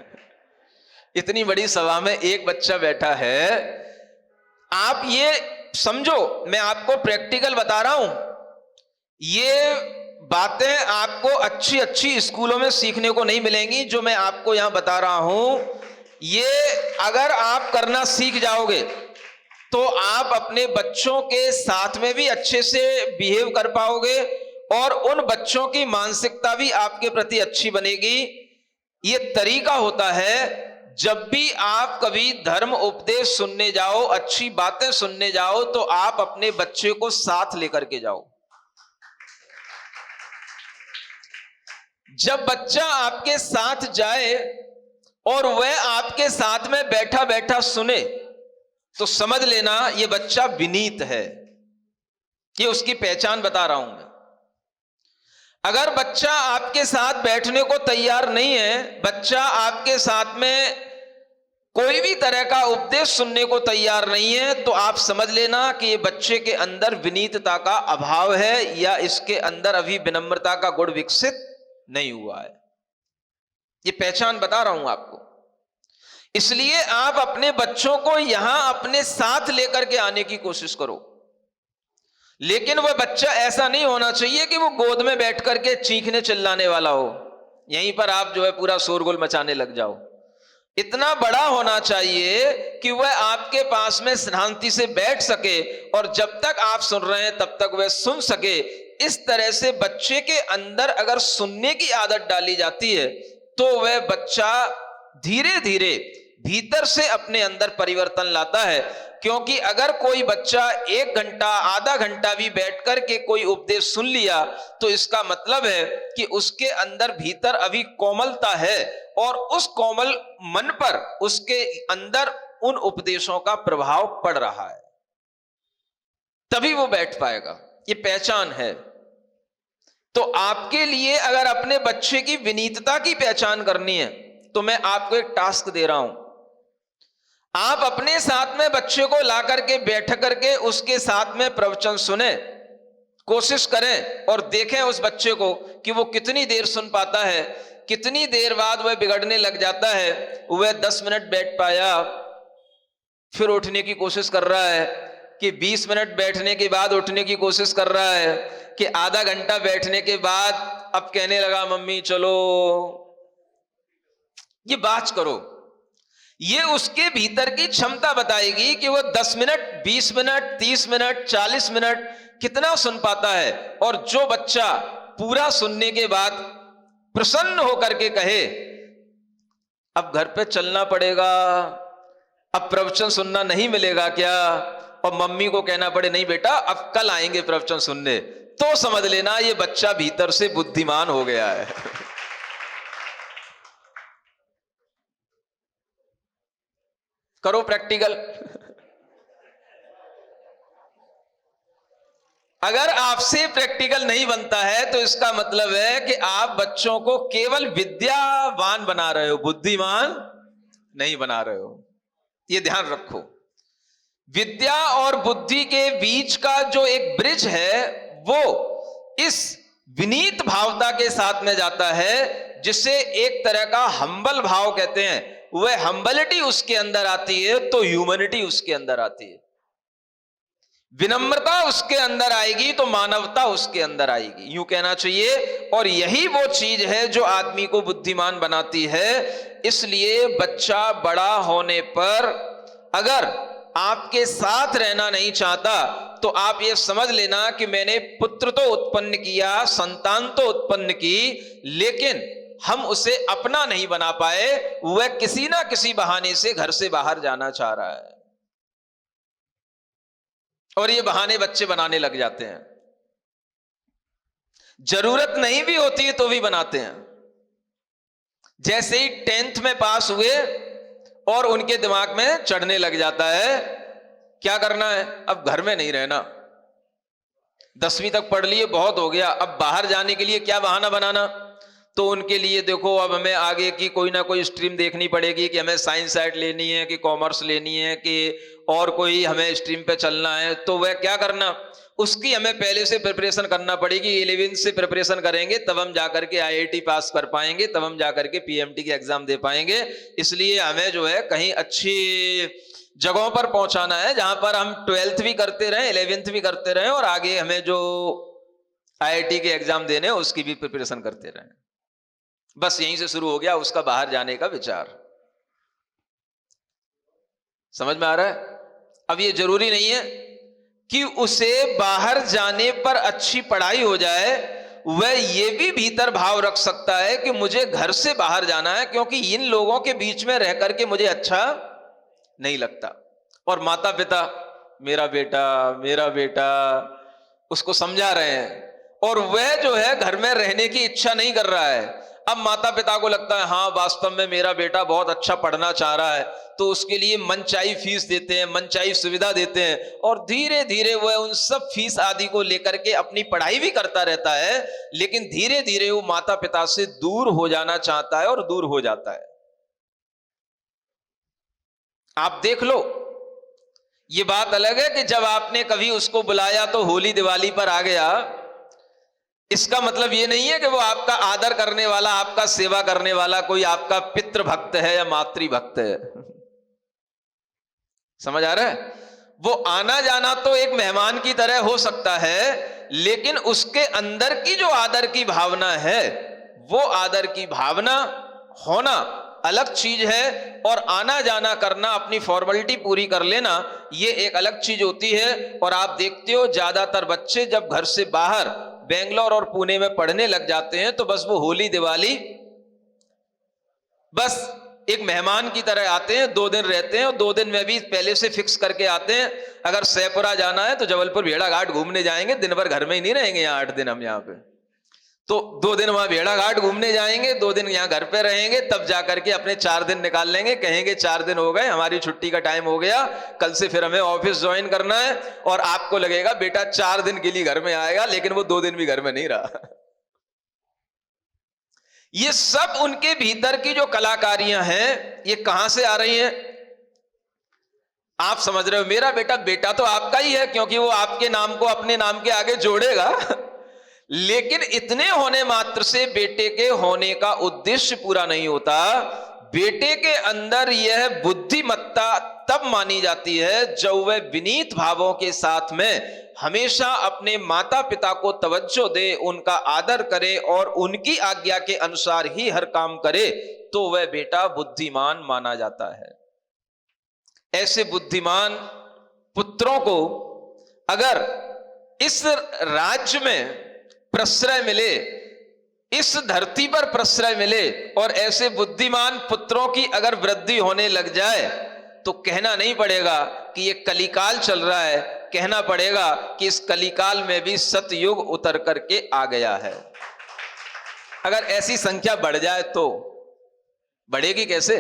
इतनी बड़ी सभा में एक बच्चा बैठा है। आप ये समझो, मैं आपको प्रैक्टिकल बता रहा हूं, ये बातें आपको अच्छी अच्छी स्कूलों में सीखने को नहीं मिलेंगी जो मैं आपको यहां बता रहा हूं। ये अगर आप करना सीख जाओगे तो आप अपने बच्चों के साथ में भी अच्छे से बिहेव कर पाओगे और उन बच्चों की मानसिकता भी आपके प्रति अच्छी बनेगी। ये तरीका होता है, जब भी आप कभी धर्म उपदेश सुनने जाओ, अच्छी बातें सुनने जाओ, तो आप अपने बच्चे को साथ लेकर के जाओ। जब बच्चा आपके साथ जाए और वह आपके साथ में बैठा बैठा सुने तो समझ लेना यह बच्चा विनीत है। ये उसकी पहचान बता रहा हूं मैं। अगर बच्चा आपके साथ बैठने को तैयार नहीं है, बच्चा आपके साथ में कोई भी तरह का उपदेश सुनने को तैयार नहीं है, तो आप समझ लेना कि ये बच्चे के अंदर विनीतता का अभाव है या इसके अंदर अभी विनम्रता का गुण विकसित नहीं हुआ है। ये पहचान बता रहा हूं आपको। इसलिए आप अपने बच्चों को यहां अपने साथ लेकर के आने की कोशिश करो, लेकिन वह बच्चा ऐसा नहीं होना चाहिए कि वो गोद में बैठ करके चीखने चिल्लाने वाला हो, यहीं पर आप जो है पूरा शोरगुल मचाने लग जाओ। इतना बड़ा होना चाहिए कि वह आपके पास में शांति से बैठ सके और जब तक आप सुन रहे हैं तब तक वह सुन सके। इस तरह से बच्चे के अंदर अगर सुनने की आदत डाली जाती है तो वह बच्चा धीरे धीरे भीतर से अपने अंदर परिवर्तन लाता है। क्योंकि अगर कोई बच्चा 1 घंटा, आधा घंटा भी बैठ करके कोई उपदेश सुन लिया तो इसका मतलब है कि उसके अंदर भीतर अभी कोमलता है और उस कोमल मन पर उसके अंदर उन उपदेशों का प्रभाव पड़ रहा है, तभी वो बैठ पाएगा। ये पहचान है। तो आपके लिए अगर अपने बच्चे की विनीतता की पहचान करनी है तो मैं आपको एक टास्क दे रहा हूं। आप अपने साथ में बच्चे को ला करके बैठ करके उसके साथ में प्रवचन सुने, कोशिश करें और देखें उस बच्चे को कि वो कितनी देर सुन पाता है, कितनी देर बाद वह बिगड़ने लग जाता है। वह 10 मिनट बैठ पाया, फिर उठने की कोशिश कर रहा है, कि 20 मिनट बैठने के बाद उठने की कोशिश कर रहा है, कि आधा घंटा बैठने के बाद अब कहने लगा मम्मी चलो। ये बात करो, ये उसके भीतर की क्षमता बताएगी कि वो 10 मिनट, 20 मिनट, 30 मिनट, 40 मिनट कितना सुन पाता है। और जो बच्चा पूरा सुनने के बाद प्रसन्न होकर के कहे अब घर पे चलना पड़ेगा, अब प्रवचन सुनना नहीं मिलेगा क्या, और मम्मी को कहना पड़े नहीं बेटा अब कल आएंगे प्रवचन सुनने, तो समझ लेना ये बच्चा भीतर से बुद्धिमान हो गया है। करो प्रैक्टिकल। अगर आपसे प्रैक्टिकल नहीं बनता है तो इसका मतलब है कि आप बच्चों को केवल विद्यावान बना रहे हो, बुद्धिमान नहीं बना रहे हो। ये ध्यान रखो। विद्या और बुद्धि के बीच का जो एक ब्रिज है वो इस विनीत भावता के साथ में जाता है, जिसे एक तरह का हम्बल भाव कहते हैं। वह हम्बलिटी उसके अंदर आती है तो ह्यूमैनिटी उसके अंदर आती है, विनम्रता उसके अंदर आएगी तो मानवता उसके अंदर आएगी, यूं कहना चाहिए। और यही वो चीज है जो आदमी को बुद्धिमान बनाती है। इसलिए बच्चा बड़ा होने पर अगर आपके साथ रहना नहीं चाहता तो आप ये समझ लेना कि मैंने पुत्र तो उत्पन्न किया, संतान तो उत्पन्न की, लेकिन हम उसे अपना नहीं बना पाए। वह किसी ना किसी बहाने से घर से बाहर जाना चाह रहा है, और ये बहाने बच्चे बनाने लग जाते हैं। जरूरत नहीं भी होती है तो भी बनाते हैं। जैसे ही 10th में पास हुए और उनके दिमाग में चढ़ने लग जाता है क्या करना है, अब घर में नहीं रहना, 10वीं तक पढ़ लिए बहुत हो गया, अब बाहर जाने के लिए क्या बहाना बनाना। तो उनके लिए देखो अब हमें आगे की कोई ना कोई स्ट्रीम देखनी पड़ेगी, कि हमें साइंस साइड लेनी है कि कॉमर्स लेनी है कि और कोई हमें स्ट्रीम पे चलना है। तो वह क्या करना, उसकी हमें पहले से प्रिपरेशन करना पड़ेगी। 11th से प्रिपरेशन करेंगे तब हम जाकर के IIT पास कर पाएंगे, तब हम जाकर के PMT की एग्जाम दे पाएंगे। इसलिए हमें जो है कहीं अच्छी जगहों पर पहुंचाना है जहां पर हम 12th भी करते रहें, 11th भी करते रहें, और आगे हमें जो IIT के एग्जाम देने उसकी भी प्रिपरेशन करते रहें। बस यहीं से शुरू हो गया उसका बाहर जाने का विचार। समझ में आ रहा है। अब ये जरूरी नहीं है कि उसे बाहर जाने पर अच्छी पढ़ाई हो जाए, वह ये भी भीतर भाव रख सकता है कि मुझे घर से बाहर जाना है क्योंकि इन लोगों के बीच में रह करके मुझे अच्छा नहीं लगता। और माता पिता मेरा बेटा उसको समझा रहे हैं, और वह जो है घर में रहने की इच्छा नहीं कर रहा है। अब माता पिता को लगता है हाँ वास्तव में मेरा बेटा बहुत अच्छा पढ़ना चाह रहा है, तो उसके लिए मनचाही फीस देते हैं, मनचाही सुविधा देते हैं, और धीरे धीरे वह उन सब फीस आदि को लेकर के अपनी पढ़ाई भी करता रहता है, लेकिन धीरे धीरे वो माता पिता से दूर हो जाना चाहता है और दूर हो जाता है। आप देख लो, ये बात अलग है कि जब आपने कभी उसको बुलाया तो होली दिवाली पर आ गया, इसका मतलब ये नहीं है कि वो आपका आदर करने वाला, आपका सेवा करने वाला कोई आपका पितृ भक्त है या मातृ भक्त है। समझ आ रहा है। वो आना जाना तो एक मेहमान की तरह हो सकता है, लेकिन उसके अंदर की जो आदर की भावना है, वो आदर की भावना होना अलग चीज है, और आना जाना करना, अपनी फॉर्मेलिटी पूरी कर लेना, ये एक अलग चीज होती है। और आप देखते हो ज्यादातर बच्चे जब घर से बाहर बेंगलोर और पुणे में पढ़ने लग जाते हैं तो बस वो होली दिवाली बस एक मेहमान की तरह आते हैं, 2 दिन रहते हैं, और 2 दिन में भी पहले से फिक्स करके आते हैं। अगर सैपुरा जाना है तो जबलपुर भेड़ा घाट घूमने जाएंगे, दिन भर घर में ही नहीं रहेंगे। यहाँ 8 दिन हम यहाँ पे, तो 2 दिन वहां भेड़ा घाट घूमने जाएंगे, 2 दिन यहाँ घर पे रहेंगे, तब जाकर के अपने 4 दिन निकाल लेंगे, कहेंगे 4 दिन हो गए, हमारी छुट्टी का टाइम हो गया, कल से फिर हमें ऑफिस ज्वाइन करना है। और आपको लगेगा बेटा 4 दिन के लिए घर में आएगा, लेकिन वो 2 दिन भी घर में नहीं रहा। ये सब उनके भीतर की जो कलाकारियां हैं, ये कहां से आ रही हैं? आप समझ रहे हो। मेरा बेटा तो आपका ही है, क्योंकि वो आपके नाम को अपने नाम के आगे जोड़ेगा, लेकिन इतने होने मात्र से बेटे के होने का उद्देश्य पूरा नहीं होता। बेटे के अंदर यह बुद्धिमत्ता तब मानी जाती है जब वह विनीत भावों के साथ में हमेशा अपने माता पिता को तवज्जो दे, उनका आदर करे और उनकी आज्ञा के अनुसार ही हर काम करे, तो वह बेटा बुद्धिमान माना जाता है। ऐसे बुद्धिमान पुत्रों को अगर इस राज्य में प्रश्रय मिले, इस धरती पर प्रश्रय मिले और ऐसे बुद्धिमान पुत्रों की अगर वृद्धि होने लग जाए तो कहना नहीं पड़ेगा कि ये कलिकाल चल रहा है, कहना पड़ेगा कि इस कलिकाल में भी सतयुग उतर करके आ गया है। अगर ऐसी संख्या बढ़ जाए तो बढ़ेगी कैसे?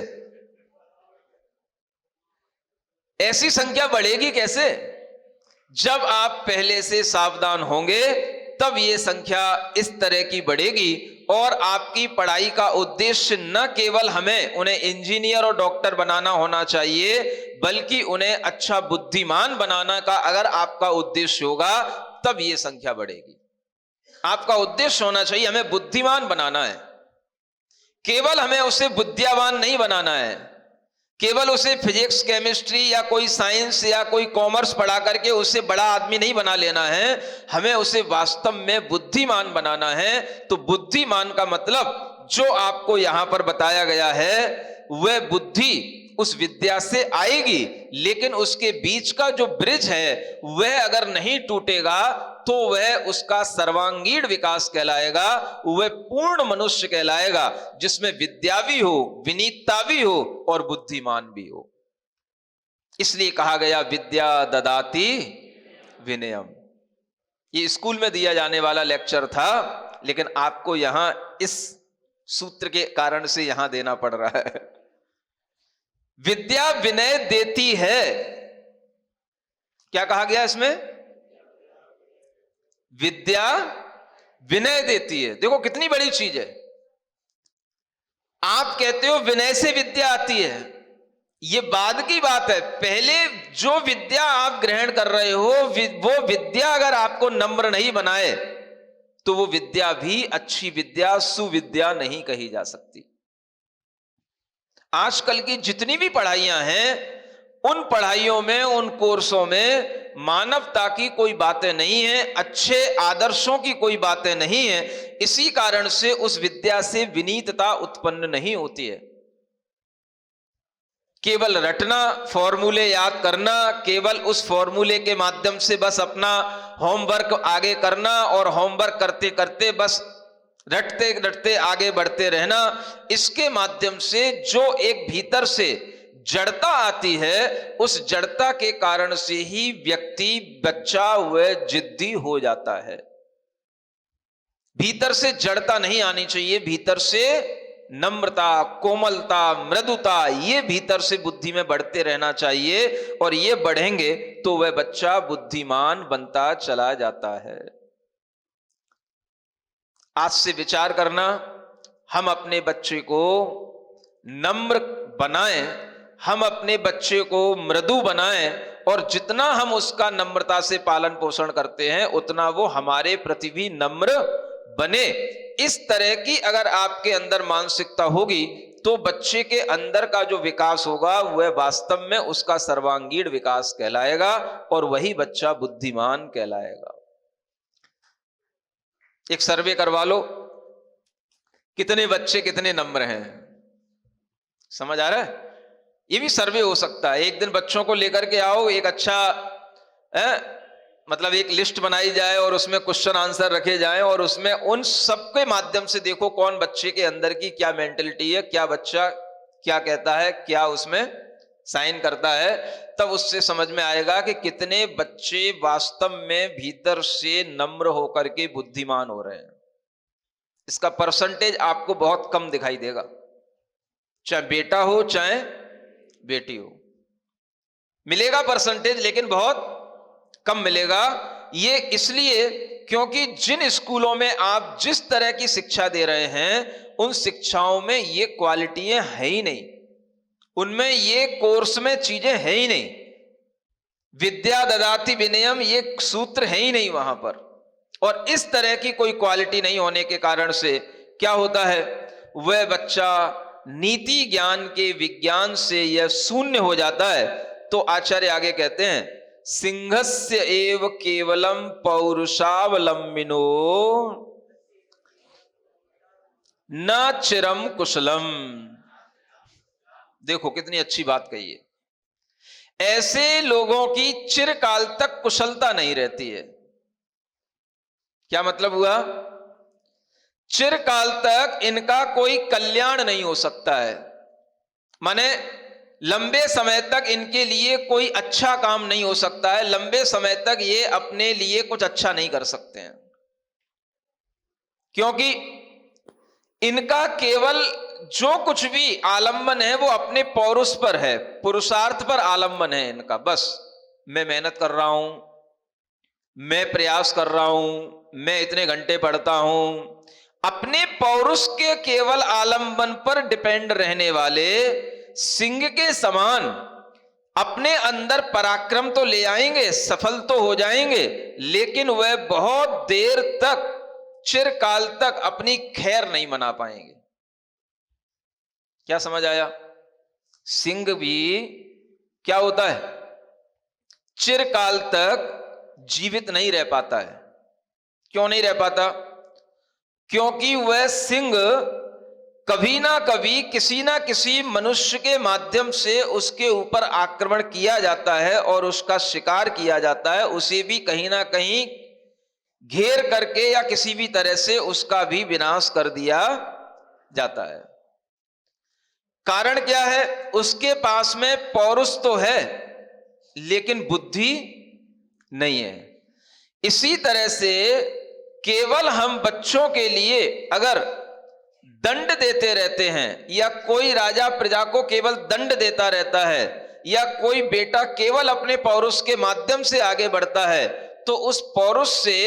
ऐसी संख्या बढ़ेगी कैसे? जब आप पहले से सावधान होंगे तब ये संख्या इस तरह की बढ़ेगी। और आपकी पढ़ाई का उद्देश्य न केवल हमें उन्हें इंजीनियर और डॉक्टर बनाना होना चाहिए, बल्कि उन्हें अच्छा बुद्धिमान बनाना का अगर आपका उद्देश्य होगा तब ये संख्या बढ़ेगी। आपका उद्देश्य होना चाहिए हमें बुद्धिमान बनाना है, केवल हमें उसे विद्यावान नहीं बनाना है, केवल उसे फिजिक्स केमिस्ट्री या कोई साइंस या कोई कॉमर्स पढ़ा करके उसे बड़ा आदमी नहीं बना लेना है, हमें उसे वास्तव में बुद्धिमान बनाना है। तो बुद्धिमान का मतलब जो आपको यहां पर बताया गया है वह बुद्धि उस विद्या से आएगी, लेकिन उसके बीच का जो ब्रिज है वह अगर नहीं टूटेगा तो वह उसका सर्वांगीण विकास कहलाएगा, वह पूर्ण मनुष्य कहलाएगा, जिसमें विद्या भी हो, विनीतता भी हो और बुद्धिमान भी हो। इसलिए कहा गया विद्या ददाति विनयम। ये स्कूल में दिया जाने वाला लेक्चर था, लेकिन आपको यहां इस सूत्र के कारण से यहां देना पड़ रहा है। विद्या विनय देती है। क्या कहा गया इसमें? विद्या विनय देती है। देखो कितनी बड़ी चीज है। आप कहते हो विनय से विद्या आती है, ये बाद की बात है। पहले जो विद्या आप ग्रहण कर रहे हो वो विद्या अगर आपको नम्र नहीं बनाए तो वो विद्या भी अच्छी विद्या, सुविद्या नहीं कही जा सकती। आजकल की जितनी भी पढ़ाइयां हैं उन पढ़ाइयों में, उन कोर्सों में मानवता की कोई बातें नहीं है, अच्छे आदर्शों की कोई बातें नहीं है। इसी कारण से उस विद्या से विनीतता उत्पन्न नहीं होती है। केवल रटना, फॉर्मूले याद करना, केवल उस फॉर्मूले के माध्यम से बस अपना होमवर्क आगे करना और होमवर्क करते करते बस रटते रटते आगे बढ़ते रहना, इसके माध्यम से जो एक भीतर से जड़ता आती है, उस जड़ता के कारण से ही व्यक्ति, बच्चा वह जिद्दी हो जाता है। भीतर से जड़ता नहीं आनी चाहिए, भीतर से नम्रता, कोमलता, मृदुता, ये भीतर से बुद्धि में बढ़ते रहना चाहिए। और ये बढ़ेंगे तो वह बच्चा बुद्धिमान बनता चला जाता है। आज से विचार करना, हम अपने बच्चे को नम्र बनाएं, हम अपने बच्चे को मृदु बनाएं, और जितना हम उसका नम्रता से पालन पोषण करते हैं उतना वो हमारे प्रति भी नम्र बने। इस तरह की अगर आपके अंदर मानसिकता होगी तो बच्चे के अंदर का जो विकास होगा वह वास्तव में उसका सर्वांगीण विकास कहलाएगा और वही बच्चा बुद्धिमान कहलाएगा। एक सर्वे करवा लो, कितने बच्चे कितने नम्र हैं, समझ आ रहा है? ये भी सर्वे हो सकता है। एक दिन बच्चों को लेकर के आओ, एक अच्छा मतलब एक लिस्ट बनाई जाए और उसमें क्वेश्चन आंसर रखे जाएं और उसमें उन सबके माध्यम से देखो कौन बच्चे के अंदर की क्या मेंटलिटी है, क्या बच्चा क्या कहता है, क्या उसमें साइन करता है। तब उससे समझ में आएगा कि कितने बच्चे वास्तव में भीतर से नम्र होकर के बुद्धिमान हो रहे हैं। इसका परसेंटेज आपको बहुत कम दिखाई देगा, चाहे बेटा हो चाहे बेटी हो, मिलेगा परसेंटेज लेकिन बहुत कम मिलेगा। ये इसलिए क्योंकि जिन स्कूलों में आप जिस तरह की शिक्षा दे रहे हैं उन शिक्षाओं में ये क्वालिटियां है ही नहीं, उनमें ये कोर्स में चीजें है ही नहीं। विद्या ददाति विनयम ये सूत्र है ही नहीं वहां पर। और इस तरह की कोई क्वालिटी नहीं होने के कारण से क्या होता है, वह बच्चा नीति ज्ञान के विज्ञान से यह शून्य हो जाता है, तो आचार्य आगे कहते हैं सिंहस्य एव केवलम पौरुषावलंबिनो न चिरम कुशलम। देखो कितनी अच्छी बात कही है। ऐसे लोगों की चिरकाल तक कुशलता नहीं रहती है। क्या मतलब हुआ? चिरकाल तक इनका कोई कल्याण नहीं हो सकता है, माने लंबे समय तक इनके लिए कोई अच्छा काम नहीं हो सकता है, लंबे समय तक ये अपने लिए कुछ अच्छा नहीं कर सकते हैं, क्योंकि इनका केवल जो कुछ भी आलंबन है वो अपने पौरुष पर है, पुरुषार्थ पर आलंबन है इनका। बस मैं मेहनत कर रहा हूं, मैं प्रयास कर रहा हूं, मैं इतने घंटे पढ़ता हूं, अपने पौरुष के केवल आलंबन पर डिपेंड रहने वाले सिंह के समान अपने अंदर पराक्रम तो ले आएंगे, सफल तो हो जाएंगे, लेकिन वह बहुत देर तक, चिरकाल तक अपनी खैर नहीं मना पाएंगे। क्या समझ आया? सिंह भी क्या होता है, चिरकाल तक जीवित नहीं रह पाता है। क्यों नहीं रह पाता? क्योंकि वह सिंह कभी ना कभी किसी ना किसी मनुष्य के माध्यम से उसके ऊपर आक्रमण किया जाता है और उसका शिकार किया जाता है, उसे भी कहीं ना कहीं घेर करके या किसी भी तरह से उसका भी विनाश कर दिया जाता है। कारण क्या है? उसके पास में पौरुष तो है लेकिन बुद्धि नहीं है। इसी तरह से केवल हम बच्चों के लिए अगर दंड देते रहते हैं, या कोई राजा प्रजा को केवल दंड देता रहता है, या कोई बेटा केवल अपने पौरुष के माध्यम से आगे बढ़ता है, तो उस पौरुष से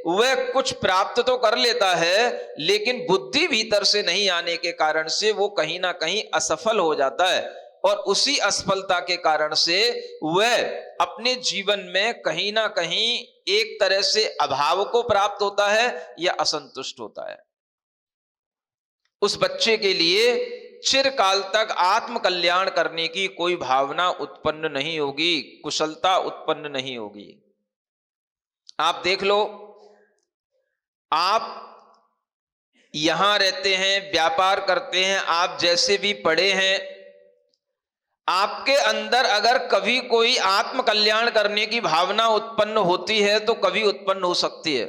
वह कुछ प्राप्त तो कर लेता है, लेकिन बुद्धि भीतर से नहीं आने के कारण से वो कहीं ना कहीं असफल हो जाता है, और उसी असफलता के कारण से वह अपने जीवन में कहीं ना कहीं एक तरह से अभाव को प्राप्त होता है या असंतुष्ट होता है। उस बच्चे के लिए चिरकाल तक आत्म कल्याण करने की कोई भावना उत्पन्न नहीं होगी, कुशलता उत्पन्न नहीं होगी। आप देख लो, आप यहां रहते हैं, व्यापार करते हैं, आप जैसे भी पढ़े हैं, आपके अंदर अगर कभी कोई आत्म कल्याण करने की भावना उत्पन्न होती है तो कभी उत्पन्न हो सकती है,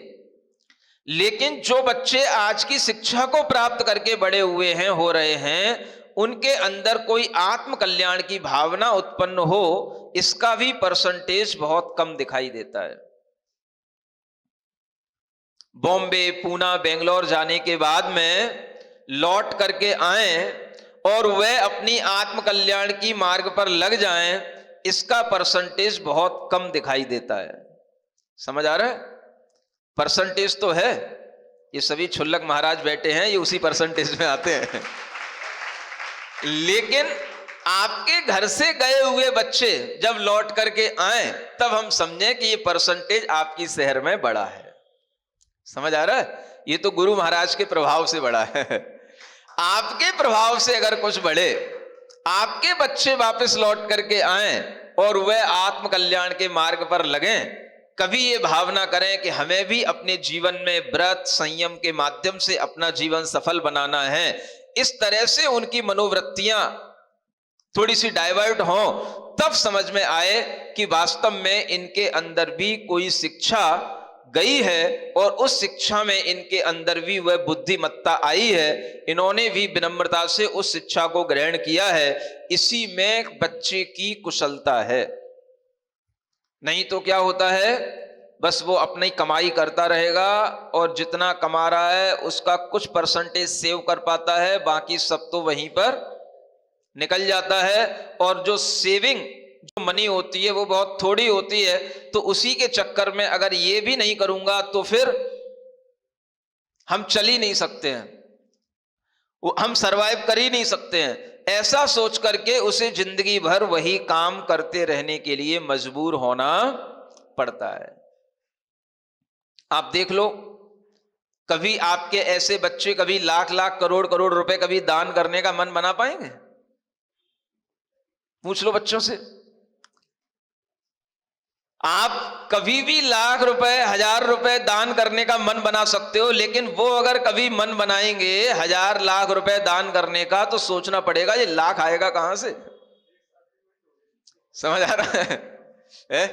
लेकिन जो बच्चे आज की शिक्षा को प्राप्त करके बड़े हुए हैं, हो रहे हैं, उनके अंदर कोई आत्म कल्याण की भावना उत्पन्न हो, इसका भी परसेंटेज बहुत कम दिखाई देता है। बॉम्बे, पूना, बेंगलोर जाने के बाद में लौट करके आए और वह अपनी आत्म कल्याण की मार्ग पर लग जाएं, इसका परसेंटेज बहुत कम दिखाई देता है। समझ आ रहा है? परसेंटेज तो है, ये सभी छुल्लक महाराज बैठे हैं, ये उसी परसेंटेज में आते हैं। लेकिन आपके घर से गए हुए बच्चे जब लौट करके आए, तब हम समझें कि ये परसेंटेज आपकी शहर में बड़ा है। समझ आ रहा है? ये तो गुरु महाराज के प्रभाव से बड़ा है। आपके प्रभाव से अगर कुछ बढ़े, आपके बच्चे वापस लौट करके आए और वह आत्म कल्याण के मार्ग पर लगे, कभी ये भावना करें कि हमें भी अपने जीवन में व्रत संयम के माध्यम से अपना जीवन सफल बनाना है, इस तरह से उनकी मनोवृत्तियां थोड़ी सी डाइवर्ट हों, तब समझ में आए कि वास्तव में इनके अंदर भी कोई शिक्षा गई है और उस शिक्षा में इनके अंदर भी वह बुद्धिमत्ता आई है, इन्होंने भी विनम्रता से उस शिक्षा को ग्रहण किया है, इसी में बच्चे की कुशलता है। नहीं तो क्या होता है, बस वो अपनी कमाई करता रहेगा और जितना कमा रहा है उसका कुछ परसेंटेज सेव कर पाता है, बाकी सब तो वहीं पर निकल जाता है, और जो सेविंग जो मनी होती है वो बहुत थोड़ी होती है, तो उसी के चक्कर में अगर ये भी नहीं करूंगा तो फिर हम चल ही नहीं सकते हैं, हम सरवाइव कर ही नहीं सकते हैं, ऐसा सोच करके उसे जिंदगी भर वही काम करते रहने के लिए मजबूर होना पड़ता है। आप देख लो, कभी आपके ऐसे बच्चे कभी लाख लाख करोड़ करोड़ रुपए कभी दान करने का मन बना पाएंगे? पूछ लो बच्चों से। आप कभी भी लाख रुपए, हजार रुपए दान करने का मन बना सकते हो, लेकिन वो अगर कभी मन बनाएंगे हजार लाख रुपए दान करने का, तो सोचना पड़ेगा ये लाख आएगा कहां से। समझ आ रहा है?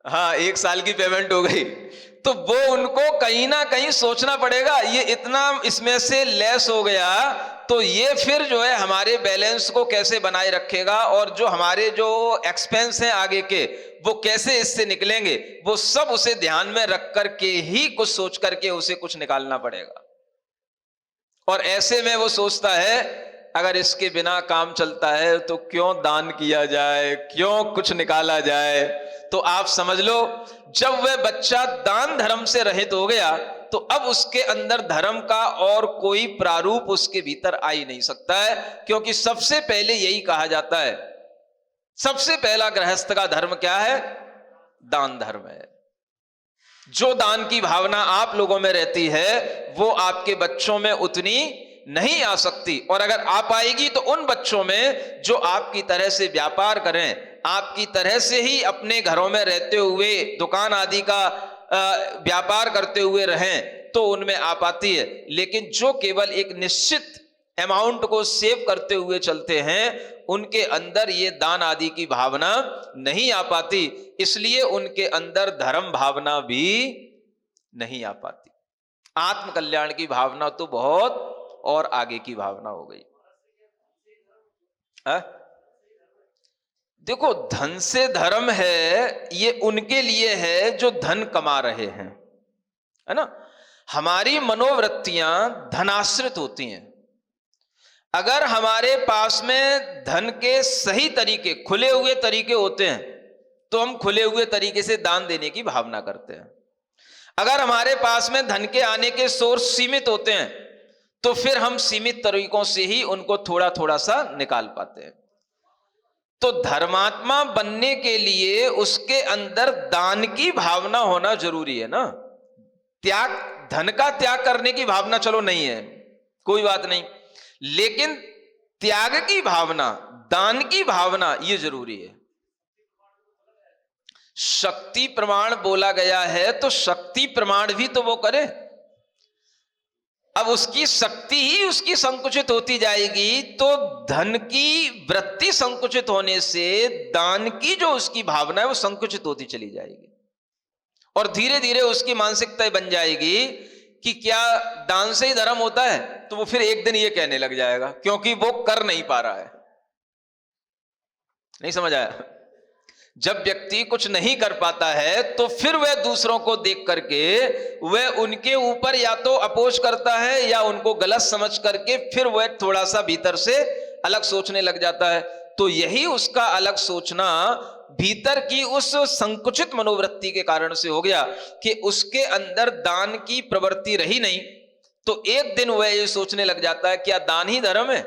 हाँ, 1 साल की पेमेंट हो गई, तो वो उनको कहीं ना कहीं सोचना पड़ेगा ये इतना इसमें से लेस हो गया, तो ये फिर जो है हमारे बैलेंस को कैसे बनाए रखेगा, और जो हमारे जो एक्सपेंस हैं आगे के वो कैसे इससे निकलेंगे, वो सब उसे ध्यान में रख करके ही कुछ सोच करके उसे कुछ निकालना पड़ेगा। और ऐसे में वो सोचता है अगर इसके बिना काम चलता है तो क्यों दान किया जाए, क्यों कुछ निकाला जाए। तो आप समझ लो, जब वह बच्चा दान धर्म से रहित हो गया, तो अब उसके अंदर धर्म का और कोई प्रारूप उसके भीतर आ ही नहीं सकता है, क्योंकि सबसे पहले यही कहा जाता है, सबसे पहला गृहस्थ का धर्म क्या है? दान धर्म है। जो दान की भावना आप लोगों में रहती है वो आपके बच्चों में उतनी नहीं आ सकती, और अगर आ पाएगी तो उन बच्चों में जो आपकी तरह से व्यापार करें, आपकी तरह से ही अपने घरों में रहते हुए दुकान आदि का व्यापार करते हुए रहें, तो उनमें आ पाती है। लेकिन जो केवल एक निश्चित अमाउंट को सेव करते हुए चलते हैं, उनके अंदर ये दान आदि की भावना नहीं आ पाती, इसलिए उनके अंदर धर्म भावना भी नहीं आ पाती। आत्म कल्याण की भावना तो बहुत और आगे की भावना हो गई है? देखो, धन से धर्म है ये उनके लिए है जो धन कमा रहे हैं, है ना। हमारी मनोवृत्तियां धनाश्रित होती हैं। अगर हमारे पास में धन के सही तरीके, खुले हुए तरीके होते हैं, तो हम खुले हुए तरीके से दान देने की भावना करते हैं। अगर हमारे पास में धन के आने के सोर्स सीमित होते हैं, तो फिर हम सीमित तरीकों से ही उनको थोड़ा थोड़ा सा निकाल पाते हैं। तो धर्मात्मा बनने के लिए उसके अंदर दान की भावना होना जरूरी है ना। त्याग, धन का त्याग करने की भावना चलो नहीं है, कोई बात नहीं, लेकिन त्याग की भावना, दान की भावना ये जरूरी है। शक्ति प्रमाण बोला गया है, तो शक्ति प्रमाण भी तो वो करे। अब उसकी शक्ति ही उसकी संकुचित होती जाएगी, तो धन की वृत्ति संकुचित होने से दान की जो उसकी भावना है वो संकुचित होती चली जाएगी, और धीरे धीरे उसकी मानसिकता बन जाएगी कि क्या दान से ही धर्म होता है। तो वो फिर एक दिन ये कहने लग जाएगा, क्योंकि वो कर नहीं पा रहा है। नहीं समझ आया? जब व्यक्ति कुछ नहीं कर पाता है, तो फिर वह दूसरों को देख करके वह उनके ऊपर या तो अपोज करता है, या उनको गलत समझ करके फिर वह थोड़ा सा भीतर से अलग सोचने लग जाता है। तो यही उसका अलग सोचना भीतर की उस संकुचित मनोवृत्ति के कारण से हो गया कि उसके अंदर दान की प्रवृत्ति रही नहीं। तो एक दिन वह ये सोचने लग जाता है, क्या दान ही धर्म है?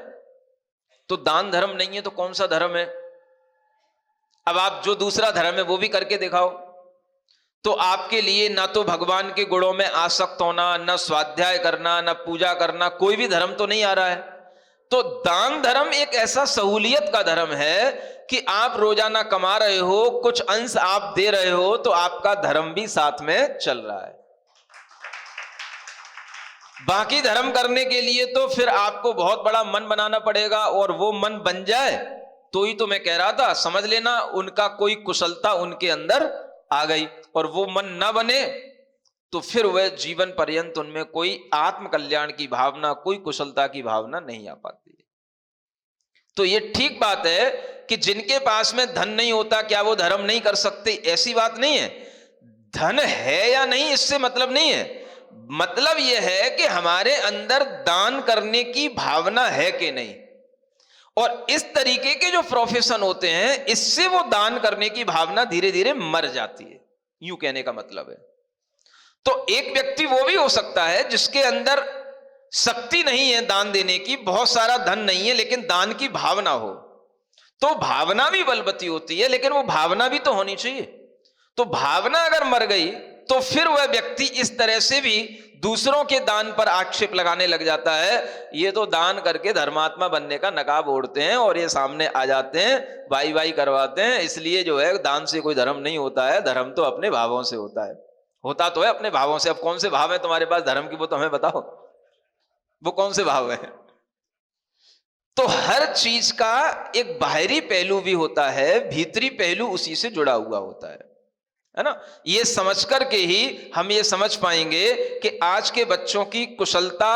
तो दान धर्म नहीं है तो कौन सा धर्म है? अब आप जो दूसरा धर्म है वो भी करके दिखाओ। तो आपके लिए ना तो भगवान के गुणों में आसक्त होना, ना स्वाध्याय करना, ना पूजा करना, कोई भी धर्म तो नहीं आ रहा है। तो दान धर्म एक ऐसा सहूलियत का धर्म है कि आप रोजाना कमा रहे हो, कुछ अंश आप दे रहे हो, तो आपका धर्म भी साथ में चल रहा है। बाकी धर्म करने के लिए तो फिर आपको बहुत बड़ा मन बनाना पड़ेगा, और वो मन बन जाए तो ही तो मैं कह रहा था, समझ लेना उनका कोई कुशलता उनके अंदर आ गई, और वो मन ना बने तो फिर वह जीवन पर्यंत उनमें कोई आत्म कल्याण की भावना, कोई कुशलता की भावना नहीं आ पाती है। तो ये ठीक बात है कि जिनके पास में धन नहीं होता क्या वो धर्म नहीं कर सकते? ऐसी बात नहीं है। धन है या नहीं इससे मतलब नहीं है, मतलब यह है कि हमारे अंदर दान करने की भावना है कि नहीं। और इस तरीके के जो प्रोफेशन होते हैं, इससे वो दान करने की भावना धीरे धीरे मर जाती है, यूं कहने का मतलब है। तो एक व्यक्ति वो भी हो सकता है जिसके अंदर शक्ति नहीं है दान देने की, बहुत सारा धन नहीं है, लेकिन दान की भावना हो। तो भावना भी बलवती होती है, लेकिन वो भावना भी तो होनी चाहिए। तो भावना अगर मर गई तो फिर वह व्यक्ति इस तरह से भी दूसरों के दान पर आक्षेप लगाने लग जाता है। ये तो दान करके धर्मात्मा बनने का नकाब ओढ़ते हैं और ये सामने आ जाते हैं, बाई बाई करवाते हैं, इसलिए जो है दान से कोई धर्म नहीं होता है, धर्म तो अपने भावों से होता है। होता तो है अपने भावों से। अब कौन से भाव है तुम्हारे पास धर्म की, वो तो हमें बताओ, वो कौन से भाव है? तो हर चीज का एक बाहरी पहलू भी होता है, भीतरी पहलू उसी से जुड़ा हुआ होता है ना। ये समझ करके ही हम ये समझ पाएंगे कि आज के बच्चों की कुशलता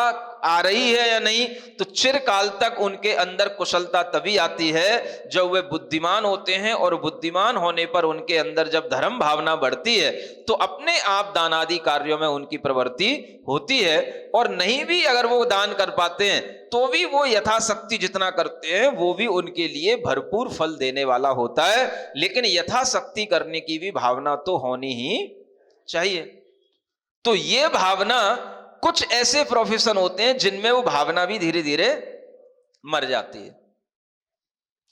आ रही है या नहीं। तो चिरकाल तक उनके अंदर कुशलता तभी आती है जब वे बुद्धिमान होते हैं, और बुद्धिमान होने पर उनके अंदर जब धर्म भावना बढ़ती है तो अपने आप दानादि कार्यों में उनकी प्रवृत्ति होती है। और नहीं भी अगर वो दान कर पाते हैं तो भी वो यथाशक्ति जितना करते हैं वो भी उनके लिए भरपूर फल देने वाला होता है। लेकिन यथाशक्ति करने की भी भावना तो होनी ही चाहिए। तो ये भावना, कुछ ऐसे प्रोफेशन होते हैं जिनमें वो भावना भी धीरे धीरे मर जाती है,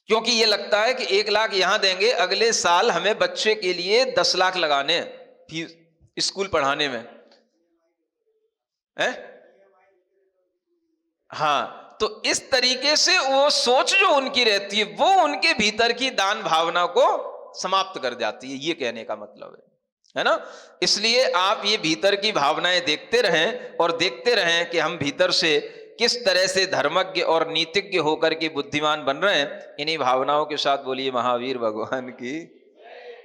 क्योंकि ये लगता है कि 1 लाख यहां देंगे, अगले साल हमें बच्चे के लिए 10 लाख लगाने हैं फीस स्कूल पढ़ाने में है। हाँ, तो इस तरीके से वो सोच जो उनकी रहती है वो उनके भीतर की दान भावना को समाप्त कर जाती है, ये कहने का मतलब है ना। इसलिए आप ये भीतर की भावनाएं देखते रहें और देखते रहें कि हम भीतर से किस तरह से धर्मज्ञ और नीतिज्ञ होकर के बुद्धिमान बन रहे हैं। इन्हीं भावनाओं के साथ बोलिए महावीर भगवान की।